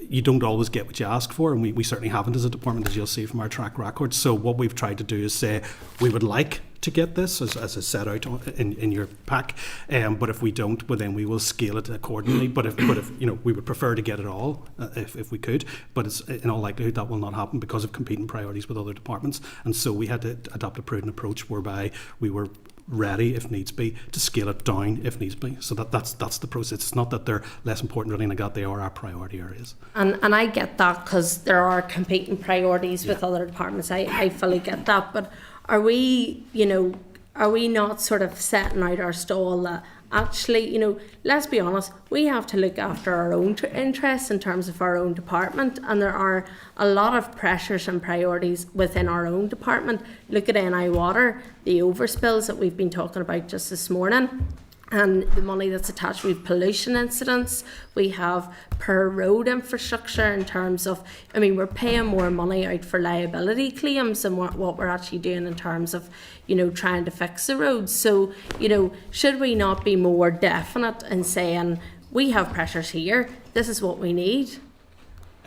you don't always get what you ask for, and we certainly haven't as a department, as you'll see from our track record. So what we've tried to do is say we would like to get this as is set out in your pack, but if we don't, well, then we will scale it accordingly. But if you know, we would prefer to get it all if we could, but it's in all likelihood that will not happen because of competing priorities with other departments, and so we had to adopt a prudent approach whereby we were ready, if needs be, to scale it down if needs be. So that's the process. It's not that they're less important or anything like that. They are our priority areas. And I get that, because there are competing priorities with other departments. I fully get that. But are we, you know, are we not sort of setting out our stall that actually, you know, let's be honest, we have to look after our own interests in terms of our own department, and there are a lot of pressures and priorities within our own department. Look at NI Water, the overspills that we've been talking about just this morning, and the money that's attached with pollution incidents. We have per road infrastructure in terms of, I mean, we're paying more money out for liability claims than what we're actually doing in terms of, you know, trying to fix the roads. So, you know, should we not be more definite in saying, we have pressures here, this is what we need?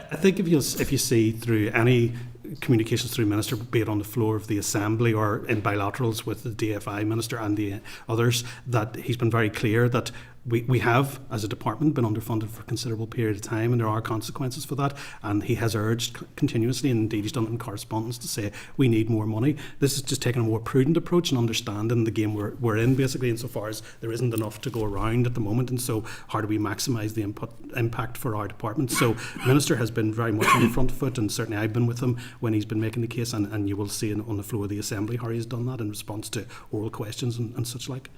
I think if you see through any communications through Minister, be it on the floor of the Assembly or in bilaterals with the DFI Minister and the others, that he's been very clear that we have, as a department, been underfunded for a considerable period of time, and there are consequences for that. And he has urged continuously, and indeed he's done it in correspondence, to say we need more money. This is just taking a more prudent approach and understanding the game we're in, basically, insofar as there isn't enough to go around at the moment. And so how do we maximise the impact for our department? So the Minister has been very much on the front foot, and certainly I've been with him when he's been making the case, and you will see on the floor of the Assembly how he's done that in response to oral questions and such like.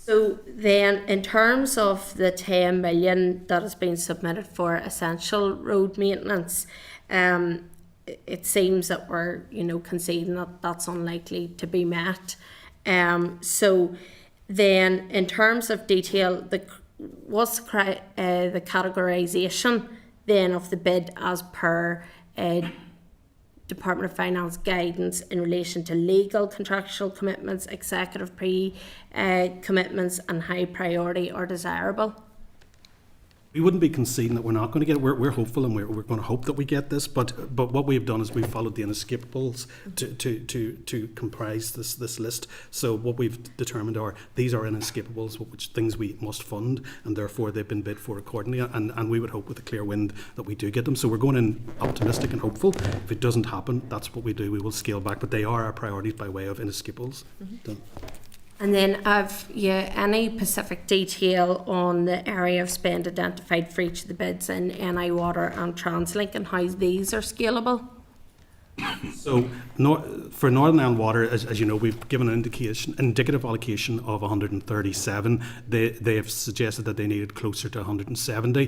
So then, in terms of the 10 million that has been submitted for essential road maintenance, it seems that we're, you know, conceding that that's unlikely to be met. So then, in terms of detail, what's the categorisation then of the bid as per Department of Finance guidance in relation to legal contractual commitments, executive commitments, and high priority or desirable? We wouldn't be conceding that we're not going to get it. We're hopeful, and we're going to hope that we get this. But what we've done is we've followed the inescapables to comprise this list. So what we've determined are these are inescapables, which things we must fund, and therefore they've been bid for accordingly. And we would hope with a clear wind that we do get them. So we're going in optimistic and hopeful. If it doesn't happen, that's what we do. We will scale back. But they are our priorities by way of inescapables. Mm-hmm. And then have you any specific detail on the area of spend identified for each of the bids in NI Water and TransLink, and how these are scalable? So for Northern Ireland Water, as you know, we've given an indicative allocation of 137. They have suggested that they needed closer to 170.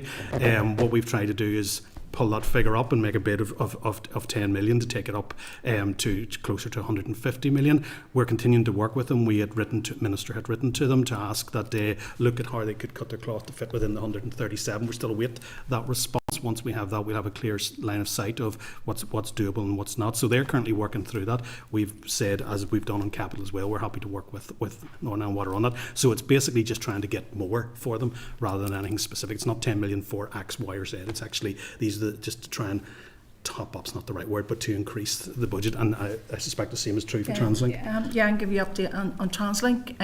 What we've tried to do is pull that figure up and make a bid of 10 million to take it up to closer to 150 million. We're continuing to work with them. Minister had written to them to ask that they look at how they could cut their cloth to fit within the 137. We're still await that response. Once we have that, we'll have a clear line of sight of what's doable and what's not. So they're currently working through that. We've said, as we've done on capital as well, we're happy to work with Northern Ireland Water on that. So it's basically just trying to get more for them rather than anything specific. It's not 10 million for X, Y or Z. It's actually just to try and top up's not the right word, but to increase the budget. And I suspect the same is true for TransLink. Yeah, and give you an update on TransLink.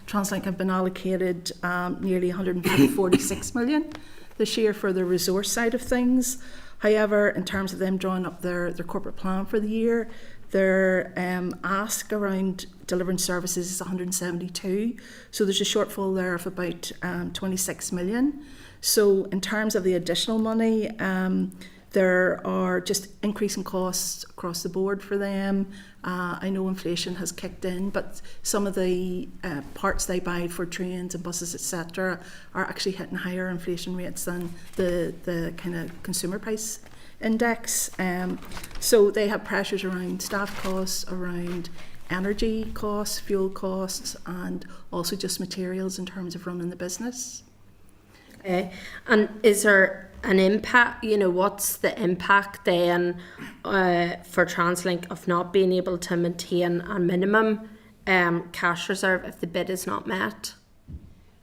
TransLink have been allocated nearly 146 million this year for the resource side of things. However, in terms of them drawing up their corporate plan for the year, their ask around delivering services is 172. So there's a shortfall there of about 26 million. So in terms of the additional money, there are just increasing costs across the board for them. I know inflation has kicked in, but some of the parts they buy for trains and buses, etc., are actually hitting higher inflation rates than the kind of consumer price index. So they have pressures around staff costs, around energy costs, fuel costs, and also just materials in terms of running the business. And is there an impact, you know, what's the impact then for TransLink of not being able to maintain a minimum cash reserve if the bid is not met?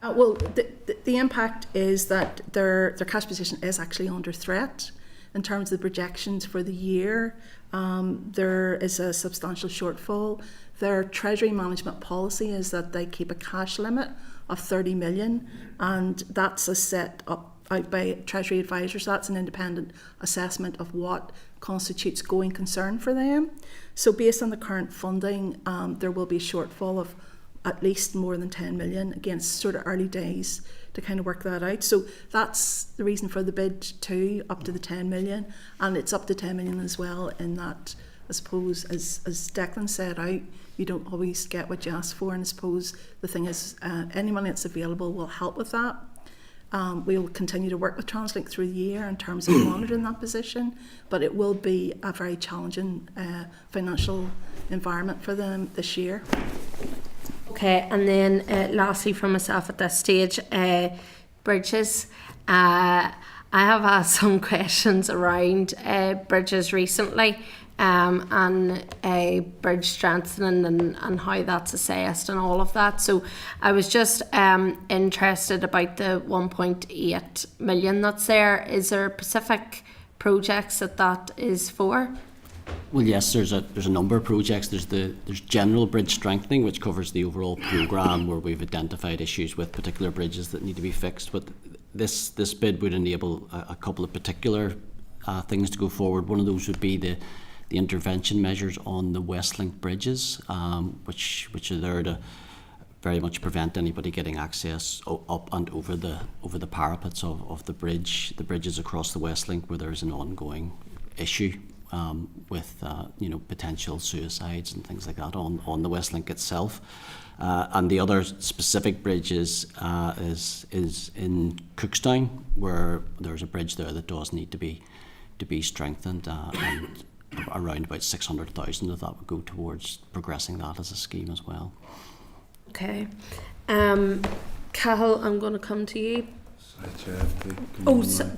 Well, the impact is that their cash position is actually under threat. In terms of the projections for the year, there is a substantial shortfall. Their treasury management policy is that they keep a cash limit of 30 million, and that's a set up out by Treasury advisors. That's an independent assessment of what constitutes going concern for them. So based on the current funding, there will be a shortfall of at least more than 10 million. Again, it's sort of early days to kind of work that out. So that's the reason for the bid too, up to the 10 million. And it's up to 10 million as well in that, I suppose, as Declan said out, you don't always get what you ask for. And I suppose the thing is, any money that's available will help with that. We will continue to work with TransLink through the year in terms of monitoring that position, but it will be a very challenging financial environment for them this year. Okay, and then lastly from myself at this stage, bridges. I have asked some questions around bridges recently and bridge strengthening and how that's assessed and all of that. So I was just interested about the 1.8 million that's there. Is there specific projects that is for? Well, yes, there's a number of projects. There's general bridge strengthening, which covers the overall programme where we've identified issues with particular bridges that need to be fixed. But this bid would enable a couple of particular things to go forward. One of those would be the intervention measures on the Westlink bridges, which are there to very much prevent anybody getting access up and over the parapets of the bridges across the Westlink, where there's an ongoing issue with potential suicides and things like that on the Westlink itself. And the other specific bridge is in Cookstown, where there's a bridge there that does need to be strengthened, and around about 600,000 of that would go towards progressing that as a scheme as well. Okay. Cahill, I'm going to come to you.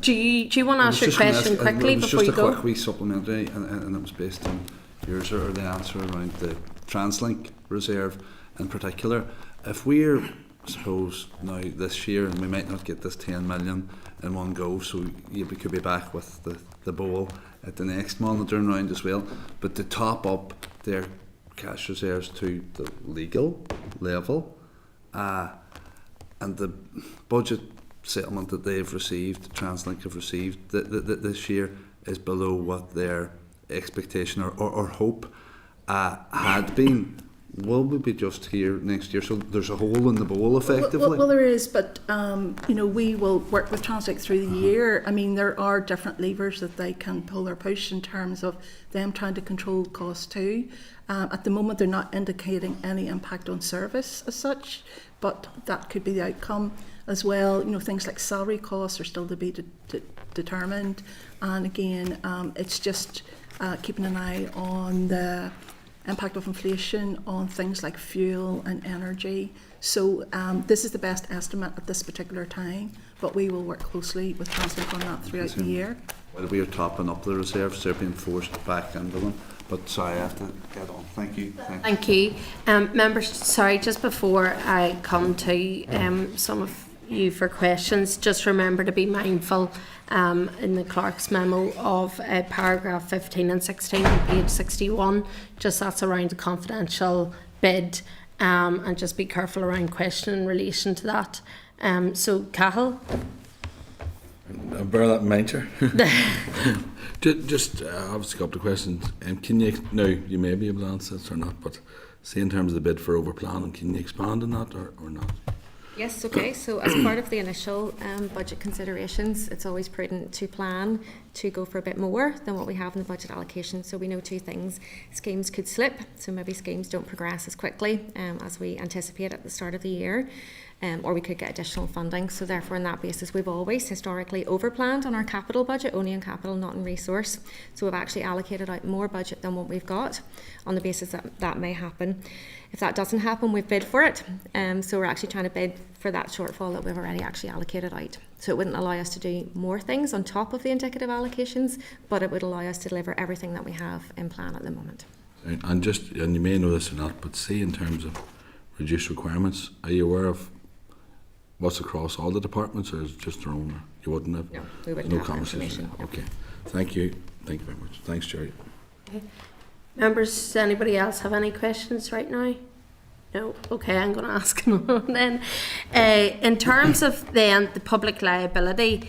Do you want to ask your question quickly before you go? Just a quick wee supplementary, and it was based on yours or the answer around the TransLink reserve in particular. If we're, suppose, now this year, and we might not get this 10 million in one go, so we could be back with the bowl at the next monitoring round as well, but to top up their cash reserves to the legal level, and the budget settlement that they've received, TransLink have received this year, is below what their expectation or hope had been. Will we be just here next year? So there's a hole in the bowl, effectively. Well, there is, but we will work with TransLink through the year. I mean, there are different levers that they can pull or push in terms of them trying to control costs too. At the moment, they're not indicating any impact on service as such, but that could be the outcome as well. Things like salary costs are still to be determined, and again, it's just keeping an eye on the impact of inflation on things like fuel and energy. So this is the best estimate at this particular time, but we will work closely with TransLink on that throughout the year. Well, we are topping up the reserves, they're being forced back into them. But sorry, I have to get on. Thank you. Thank you. Members, sorry, just before I come to some of you for questions, just remember to be mindful in the clerk's memo of paragraph 15 and 16 on page 61. Just that's around the confidential bid, and just be careful around question in relation to that. So, Cahill? I'll bear that in mind, Chair. Just obviously a couple of questions. Can you, now you may be able to answer this or not, but say in terms of the bid for overplanning, can you expand on that or not? Yes, okay. So as part of the initial budget considerations, it's always prudent to plan to go for a bit more than what we have in the budget allocation. So we know two things. Schemes could slip, so maybe schemes don't progress as quickly as we anticipate at the start of the year. or we could get additional funding. So therefore, on that basis, we've always historically overplanned on our capital budget, only in capital, not in resource. So we've actually allocated out more budget than what we've got on the basis that that may happen. If that doesn't happen, we've bid for it. So we're actually trying to bid for that shortfall that we've already actually allocated out. So it wouldn't allow us to do more things on top of the indicative allocations, but it would allow us to deliver everything that we have in plan at the moment. And you may know this or not, but see, in terms of reduced requirements, are you aware of what's across all the departments, or is it just their own? You wouldn't have? No, we wouldn't have that conversation. information. Okay, thank you. Thank you very much. Thanks, Jerry. Okay. Members, does anybody else have any questions right now? No? Okay, I'm going to ask another one then. In terms of then the public liability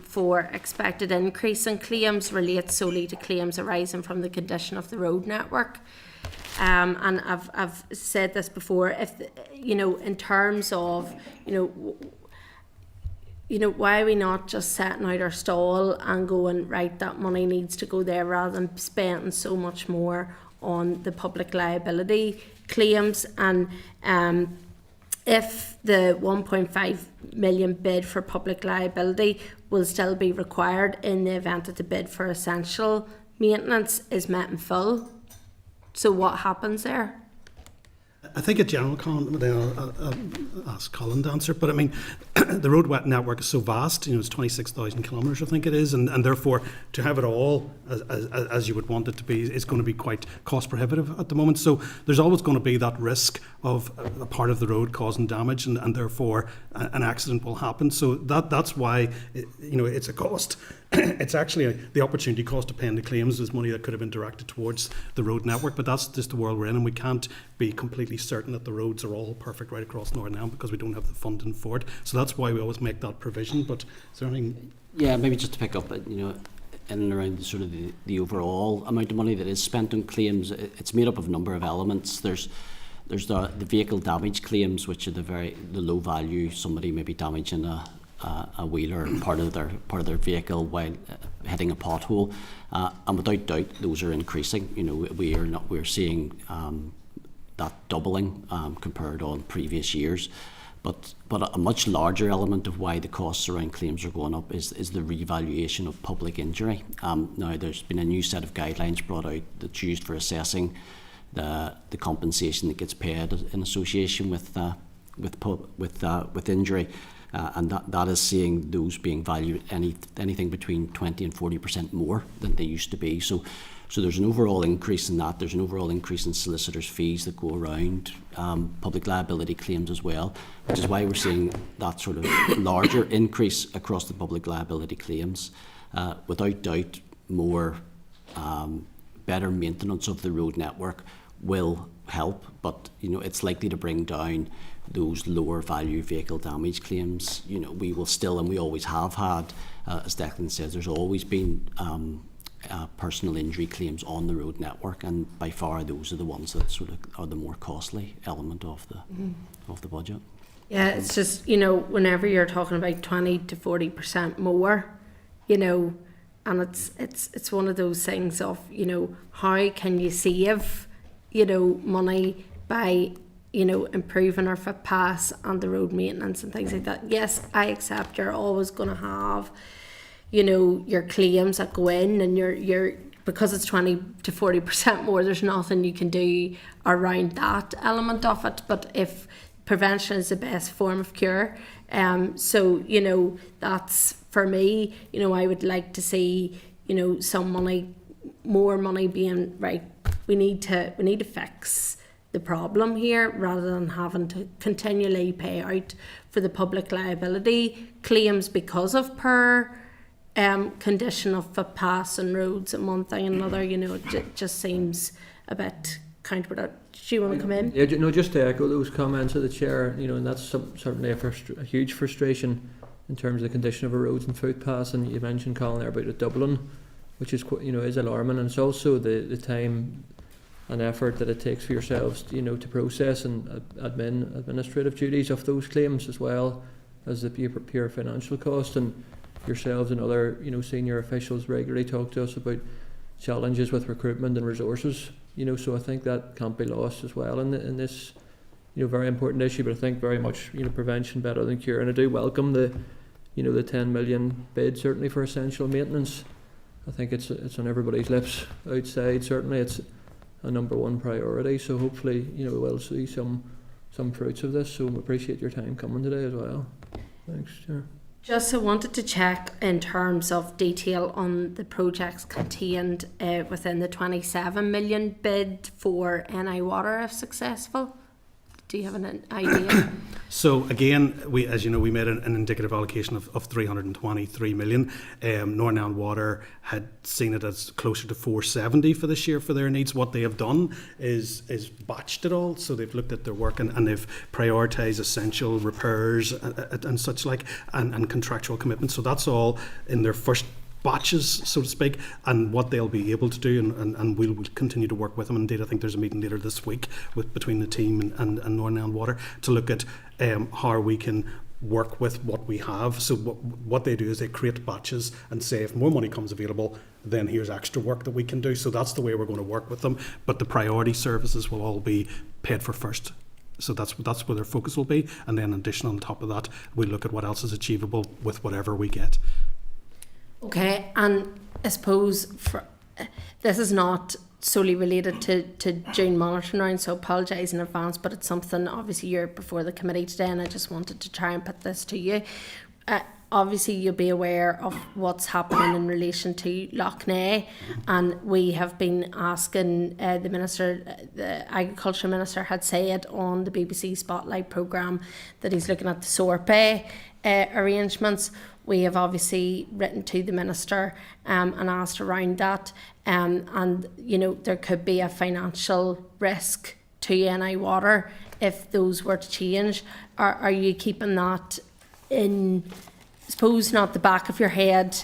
for expected increase in claims relates solely to claims arising from the condition of the road network. And I've said this before, if in terms of why are we not just setting out our stall and going, right, that money needs to go there, rather than spending so much more on the public liability claims? And if the 1.5 million bid for public liability will still be required in the event that the bid for essential maintenance is met in full, so what happens there? I think a general comment, then I'll ask Colin to answer, but I mean, the road network is so vast, it's 26,000 kilometres, I think it is, and therefore to have it all as you would want it to be is going to be quite cost prohibitive at the moment. So there's always going to be that risk of a part of the road causing damage, and therefore an accident will happen. So that's why it's a cost. It's actually the opportunity cost of paying the claims is money that could have been directed towards the road network, but that's just the world we're in, and we can't be completely certain that the roads are all perfect right across Northern Ireland because we don't have the funding for it. So that's why we always make that provision. But is there anything? Yeah, maybe just to pick up, in and around the overall amount of money that is spent on claims. It's made up of a number of elements. There's the vehicle damage claims, which are the low value, somebody may be damaging a wheel or part of their vehicle while hitting a pothole, and without doubt those are increasing. We're seeing that doubling compared on previous years, but a much larger element of why the costs around claims are going up is the revaluation of public injury. Now there's been a new set of guidelines brought out that's used for assessing the compensation that gets paid in association with injury. And that is seeing those being valued anything between 20 and 40% more than they used to be. So there's an overall increase in that. There's an overall increase in solicitors' fees that go around public liability claims as well, which is why we're seeing that sort of larger increase across the public liability claims. Without doubt, more better maintenance of the road network will help, but it's likely to bring down those lower value vehicle damage claims. We will still, and we always have had, as Declan says, there's always been personal injury claims on the road network, and by far those are the ones that sort of are the more costly element of the budget. Yeah, it's just whenever you're talking about 20 to 40% more, and it's one of those things of how can you save money by improving our footpaths and the road maintenance and things like that. Yes, I accept you're always going to have, your claims that go in, and you're because it's 20 to 40% more, there's nothing you can do around that element of it. But if prevention is the best form of cure, so that's for me. I would like to see some money, more money being right. We need to fix the problem here, rather than having to continually pay out for the public liability claims because of poor condition of footpaths and roads and one thing and another. It just seems a bit counterproductive. Do you want to come in? Yeah, just to echo those comments of the chair, and that's certainly a huge frustration in terms of the condition of our roads and footpaths. And you mentioned, Colin, there about the doubling, which is is alarming, and it's also the time and effort that it takes for yourselves, to process and administrative duties of those claims, as well as the pure financial cost. And yourselves and other, senior officials regularly talk to us about challenges with recruitment and resources. So I think that can't be lost as well in this very important issue, but I think very much, prevention better than cure. And I do welcome the 10 million bid, certainly for essential maintenance. I think it's on everybody's lips outside. Certainly it's a number one priority. So hopefully, we'll see some fruits of this. So we appreciate your time coming today as well. Thanks, Chair. Just I wanted to check in terms of detail on the projects contained within the 27 million bid for NI Water if successful. Do you have an idea? So again, as you know, we made an indicative allocation of 323 million. Northern Ireland Water had seen it as closer to 470 for this year for their needs. What they have done is batched it all. So they've looked at their work and they've prioritised essential repairs and such like, and contractual commitments. So that's all in their first batches, so to speak, and what they'll be able to do, and we'll continue to work with them. Indeed, I think there's a meeting later this week between the team and Northern Ireland Water to look at how we can work with what we have. So what they do is they create batches and say if more money comes available, then here's extra work that we can do. So that's the way we're going to work with them. But the priority services will all be paid for first. So that's where their focus will be, and then additional on top of that, we'll look at what else is achievable with whatever we get. Okay, and I suppose this is not solely related to June monitoring round, so I apologise in advance, but it's something, obviously you're before the committee today and I just wanted to try and put this to you. Obviously you'll be aware of what's happening in relation to Lough Neagh, and we have been asking the Agriculture Minister had said on the BBC Spotlight programme that he's looking at the Sorbet arrangements. We have obviously written to the Minister and asked around that, and there could be a financial risk to NI Water if those were to change. Are you keeping that in, I suppose, not the back of your head,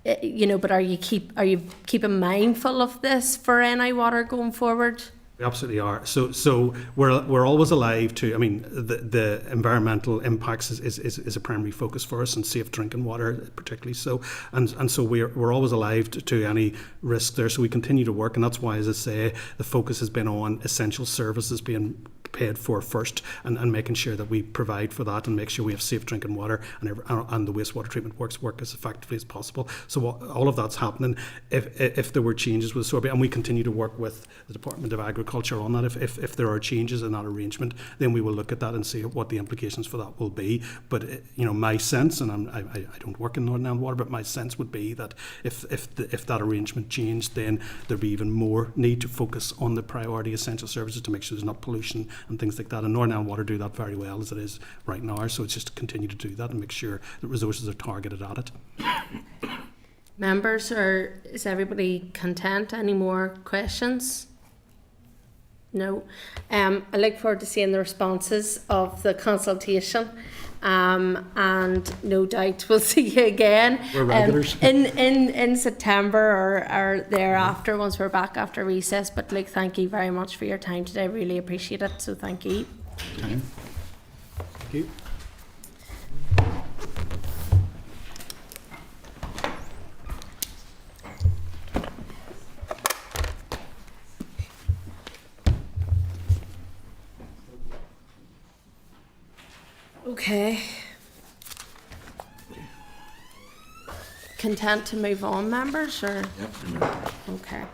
but are you keeping mindful of this for NI Water going forward? We absolutely are. So we're always alive to. I mean, the environmental impacts is a primary focus for us, and safe drinking water particularly so. And so we're always alive to any risk there. So we continue to work, and that's why, as I say, the focus has been on essential services being paid for first, and making sure that we provide for that and make sure we have safe drinking water and the wastewater treatment work as effectively as possible. So all of that's happening. If there were changes with sorbet, and we continue to work with the Department of Agriculture on that, if there are changes in that arrangement, then we will look at that and see what the implications for that will be. But my sense, and I don't work in Northern Ireland Water, but my sense would be that if that arrangement changed, then there'd be even more need to focus on the priority essential services to make sure there's not pollution and things like that. And Northern Ireland Water do that very well as it is right now. So it's just to continue to do that and make sure that resources are targeted at it. Members, is everybody content? Any more questions? No. I look forward to seeing the responses of the consultation. And no doubt we'll see you again. We're regulars. In September or thereafter, once we're back after recess. But thank you very much for your time today. Really appreciate it. So thank you. Okay. Thank you. Okay. Content to move on, members, or? Yep. Okay.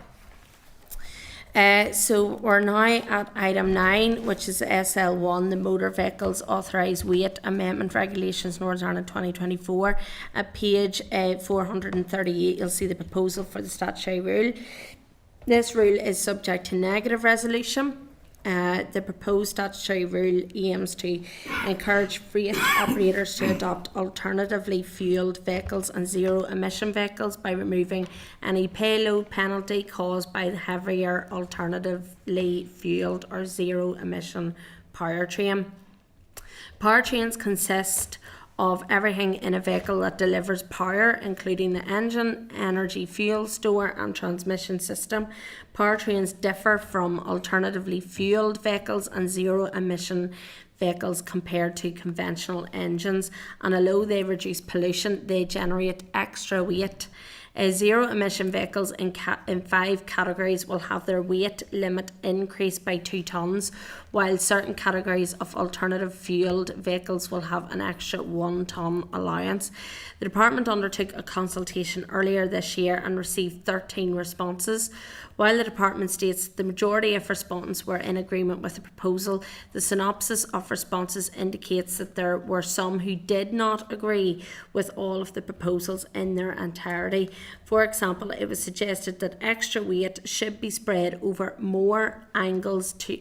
So we're now at item 9, which is SL1, the Motor Vehicles Authorised Weight Amendment Regulations Northern Ireland 2024. At page 438, you'll see the proposal for the statutory rule. This rule is subject to negative resolution. The proposed statutory rule aims to encourage freight operators to adopt alternatively fuelled vehicles and zero-emission vehicles by removing any payload penalty caused by the heavier alternatively fuelled or zero-emission powertrain. Powertrains consist of everything in a vehicle that delivers power, including the engine, energy, fuel store and transmission system. Powertrains differ from alternatively fuelled vehicles and zero-emission vehicles compared to conventional engines, and although they reduce pollution, they generate extra weight. Zero emission vehicles in 5 categories will have their weight limit increased by 2 tonnes, while certain categories of alternative fuelled vehicles will have an extra 1 tonne allowance. The department undertook a consultation earlier this year and received 13 responses. While the department states the majority of respondents were in agreement with the proposal, the synopsis of responses indicates that there were some who did not agree with all of the proposals in their entirety. For example, it was suggested that extra weight should be spread over more axles to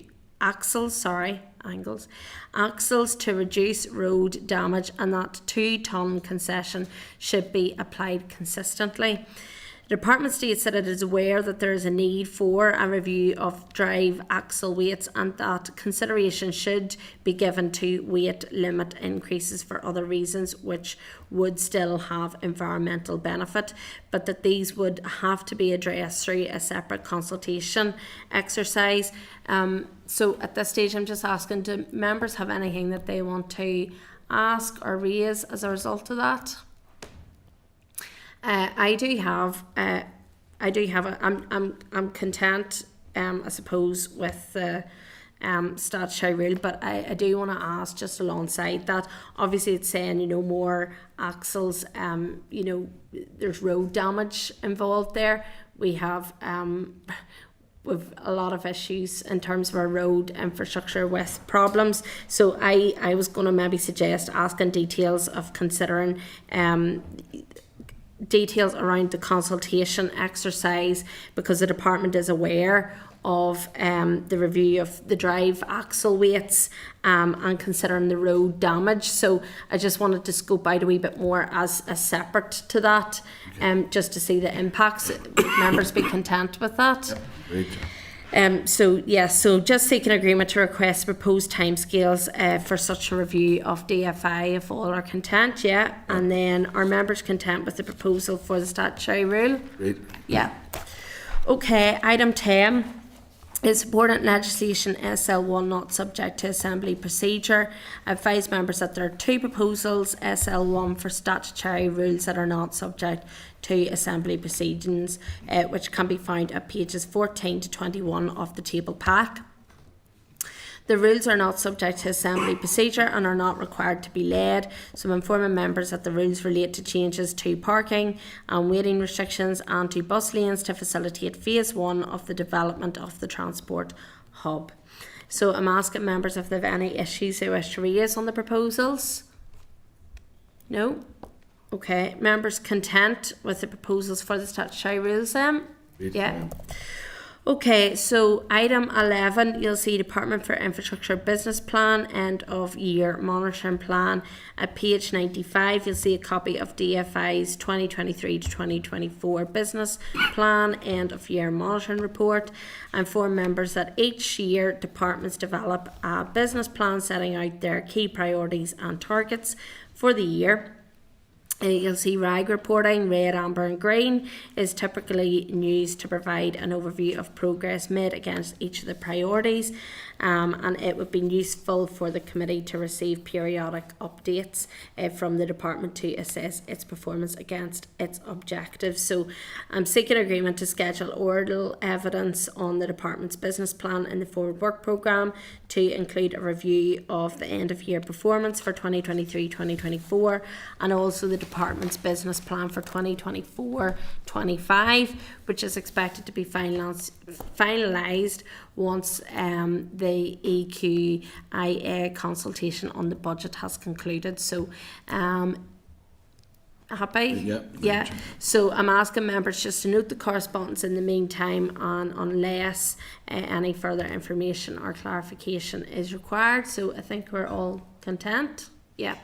reduce road damage, and that 2 tonne concession should be applied consistently. The department states that it is aware that there is a need for a review of drive axle weights and that consideration should be given to weight limit increases for other reasons which would still have environmental benefit, but that these would have to be addressed through a separate consultation exercise. So at this stage I'm just asking, do members have anything that they want to ask or raise as a result of that? I'm content, I suppose, with the statutory rule, but I do want to ask just alongside that. Obviously, it's saying more axles. There's road damage involved there. We have with a lot of issues in terms of our road infrastructure with problems. So I was going to maybe suggest asking details of considering details around the consultation exercise, because the department is aware of the review of the drive axle weights and considering the road damage. So I just wanted to scope out a wee bit more as separate to that, just to see the impacts. Members be content with that. Yep. Great. So just seeking agreement to request proposed timescales for such a review of DFI if all are content, and then are members content with the proposal for the statutory rule? Great. Yeah. Okay, item 10 is subordinate legislation SL1 not subject to assembly procedure. I advise members that there are 2 proposals SL1 for statutory rules that are not subject to assembly proceedings, which can be found at pages 14 to 21 of the table pack. The rules are not subject to assembly procedure and are not required to be laid, so I'm informing members that the rules relate to changes to parking and waiting restrictions and to bus lanes to facilitate phase 1 of the development of the transport hub. So I'm asking members if they have any issues they wish to raise on the proposals. No? Okay, members content with the proposals for the statutory rules then? Yeah. Okay, so item 11, you'll see Department for Infrastructure Business Plan, End of Year Monitoring Plan. At page 95, you'll see a copy of DFI's 2023 to 2024 Business Plan, End of Year Monitoring Report. I inform members that each year departments develop a business plan setting out their key priorities and targets for the year. You'll see RAG reporting, red, amber and green, is typically used to provide an overview of progress made against each of the priorities, and it would be useful for the committee to receive periodic updates from the department to assess its performance against its objectives. So I'm seeking agreement to schedule oral evidence on the department's business plan in the forward work programme to include a review of the end of year performance for 2023-2024 and also the department's business plan for 2024-25, which is expected to be finalised once the EQIA consultation on the budget has concluded. So happy? Yeah. So I'm asking members just to note the correspondence in the meantime, and unless any further information or clarification is required. So I think we're all content. Yeah.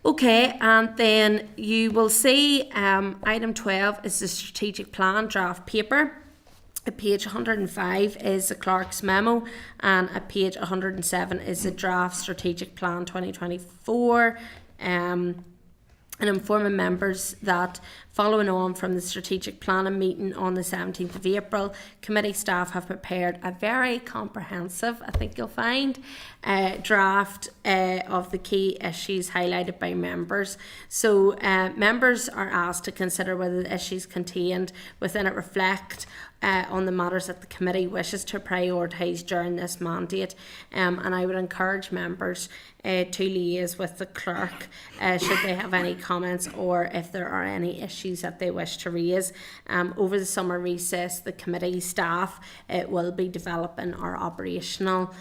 Okay, and then you will see item 12 is the strategic plan draft paper. At page 105 is the clerk's memo, and at page 107 is the draft strategic plan 2024 and informing members that following on from the strategic planning meeting on the 17th of April, committee staff have prepared a very comprehensive, I think you'll find, draft of the key issues highlighted by members. So members are asked to consider whether the issues contained within it reflect on the matters that the committee wishes to prioritise during this mandate, and I would encourage members to liaise with the clerk should they have any comments or if there are any issues that they wish to raise. Over the summer recess, the committee staff will be developing our operational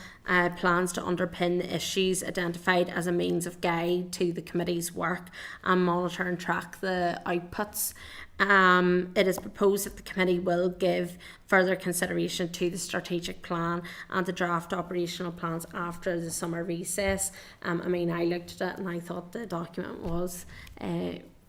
plans to underpin the issues identified as a means of guide to the committee's work and monitor and track the outputs. It is proposed that the committee will give further consideration to the strategic plan and the draft operational plans after the summer recess. I mean, I looked at it and I thought the document was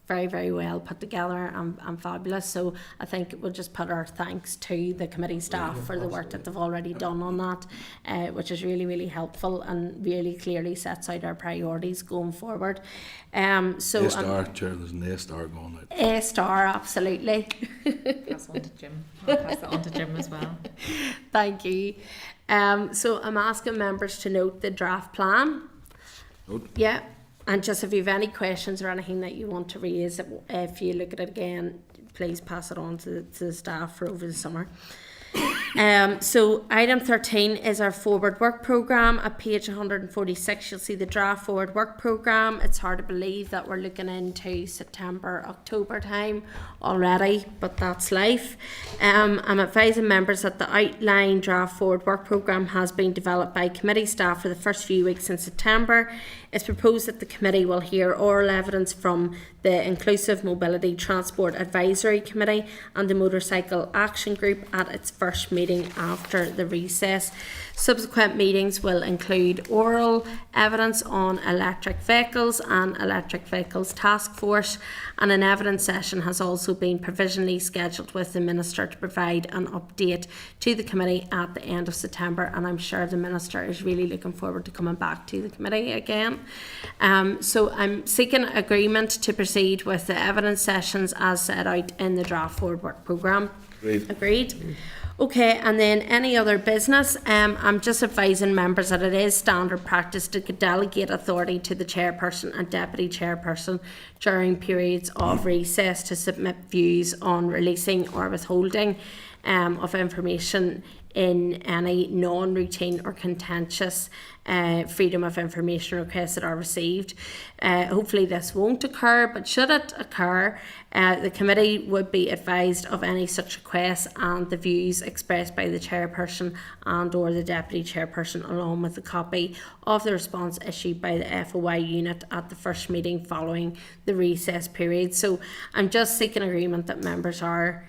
very, very well put together and fabulous. So I think we'll just put our thanks to the committee staff for the work that they've already done on that, which is really, really helpful and really clearly sets out our priorities going forward. So A-star, Chair, there's an A-star going out. A-star, absolutely. Pass on to Jim. I'll pass it on to Jim as well. Thank you. So I'm asking members to note the draft plan. Note. Yeah. And just if you have any questions or anything that you want to raise, if you look at it again, please pass it on to the staff for over the summer. So item 13 is our forward work programme. At page 146 you'll see the draft forward work programme. It's hard to believe that we're looking into September, October time already, but that's life. I'm advising members that the outline draft forward work programme has been developed by committee staff for the first few weeks in September. It's proposed that the committee will hear oral evidence from the Inclusive Mobility Transport Advisory Committee and the Motorcycle Action Group at its first meeting after the recess. Subsequent meetings will include oral evidence on electric vehicles and electric vehicles task force, and an evidence session has also been provisionally scheduled with the Minister to provide an update to the committee at the end of September, and I'm sure the Minister is really looking forward to coming back to the committee again. So I'm seeking agreement to proceed with the evidence sessions as set out in the draft forward work programme. Agreed. Okay, and then any other business, I'm just advising members that it is standard practice to delegate authority to the chairperson and deputy chairperson during periods of recess to submit views on releasing or withholding of information in any non-routine or contentious freedom of information requests that are received. Hopefully this won't occur, but should it occur, the committee would be advised of any such requests and the views expressed by the chairperson and or the deputy chairperson, along with a copy of the response issued by the FOI unit at the first meeting following the recess period. So I'm just seeking agreement that members are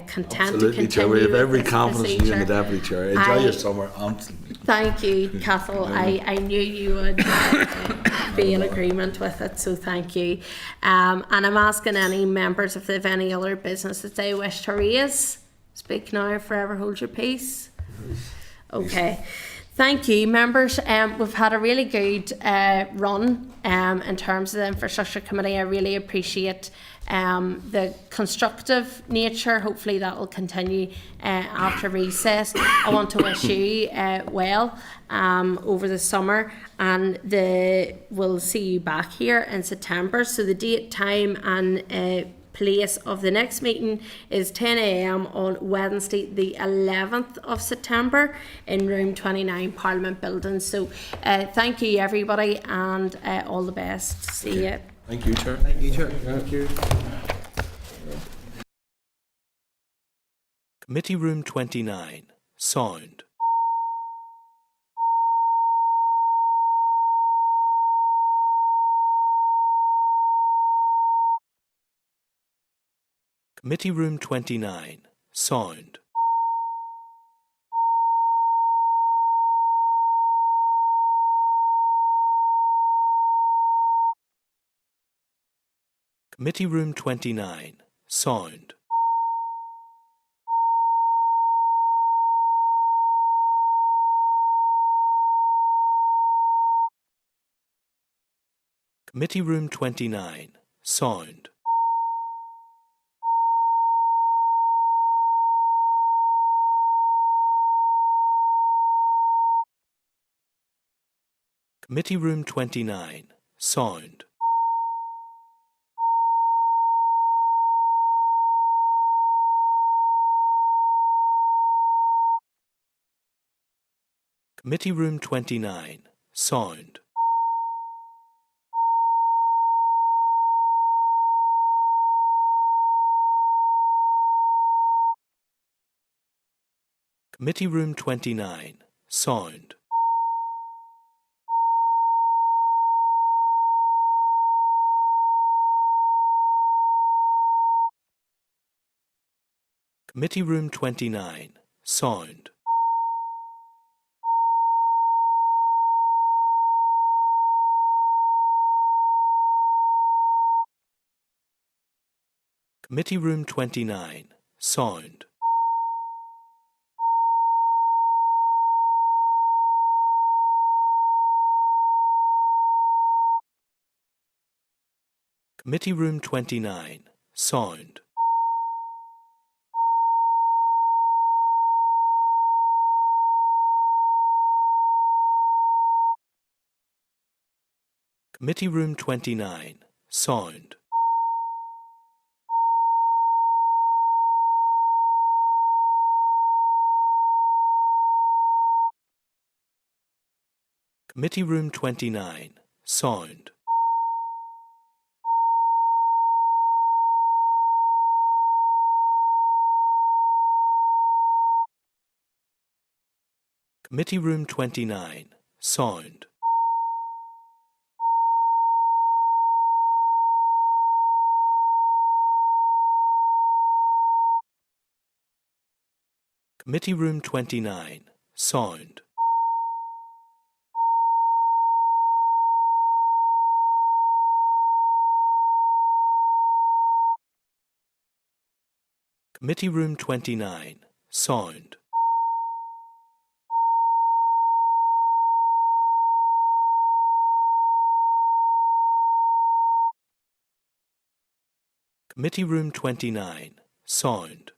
content Absolutely, to continue Chair. We have every with this confidence in you and the procedure. Deputy Chair. Enjoy your summer. Absolutely. Thank you, Cathal. I knew you would be in agreement with it, so thank you. And I'm asking any members if they have any other business that they wish to raise. Speak now or forever hold your peace. Okay. Thank you, members. We've had a really good run in terms of the Infrastructure Committee. I really appreciate the constructive nature. Hopefully that will continue after recess. I want to wish you well over the summer, and we'll see you back here in September. So the date, time and place of the next meeting is 10 a.m. on Wednesday the 11th of September in room 29 Parliament Building. So thank you everybody, and all the best. See you. Thank you, Chair. Thank you, Chair. Thank you. Committee Room 29. Sound. Committee Room 29. Sound. Committee Room 29. Sound. Committee Room 29. sound. Committee Room 29, sound. Committee Room 29, sound. Committee Room 29, sound. Committee Room 29, sound. Committee Room 29, sound. Committee Room 29, sound. Committee Room 29, sound. Committee Room 29, sound. Committee Room 29, sound. Committee Room 29, sound. Committee Room 29, sound. Committee Room 29, sound.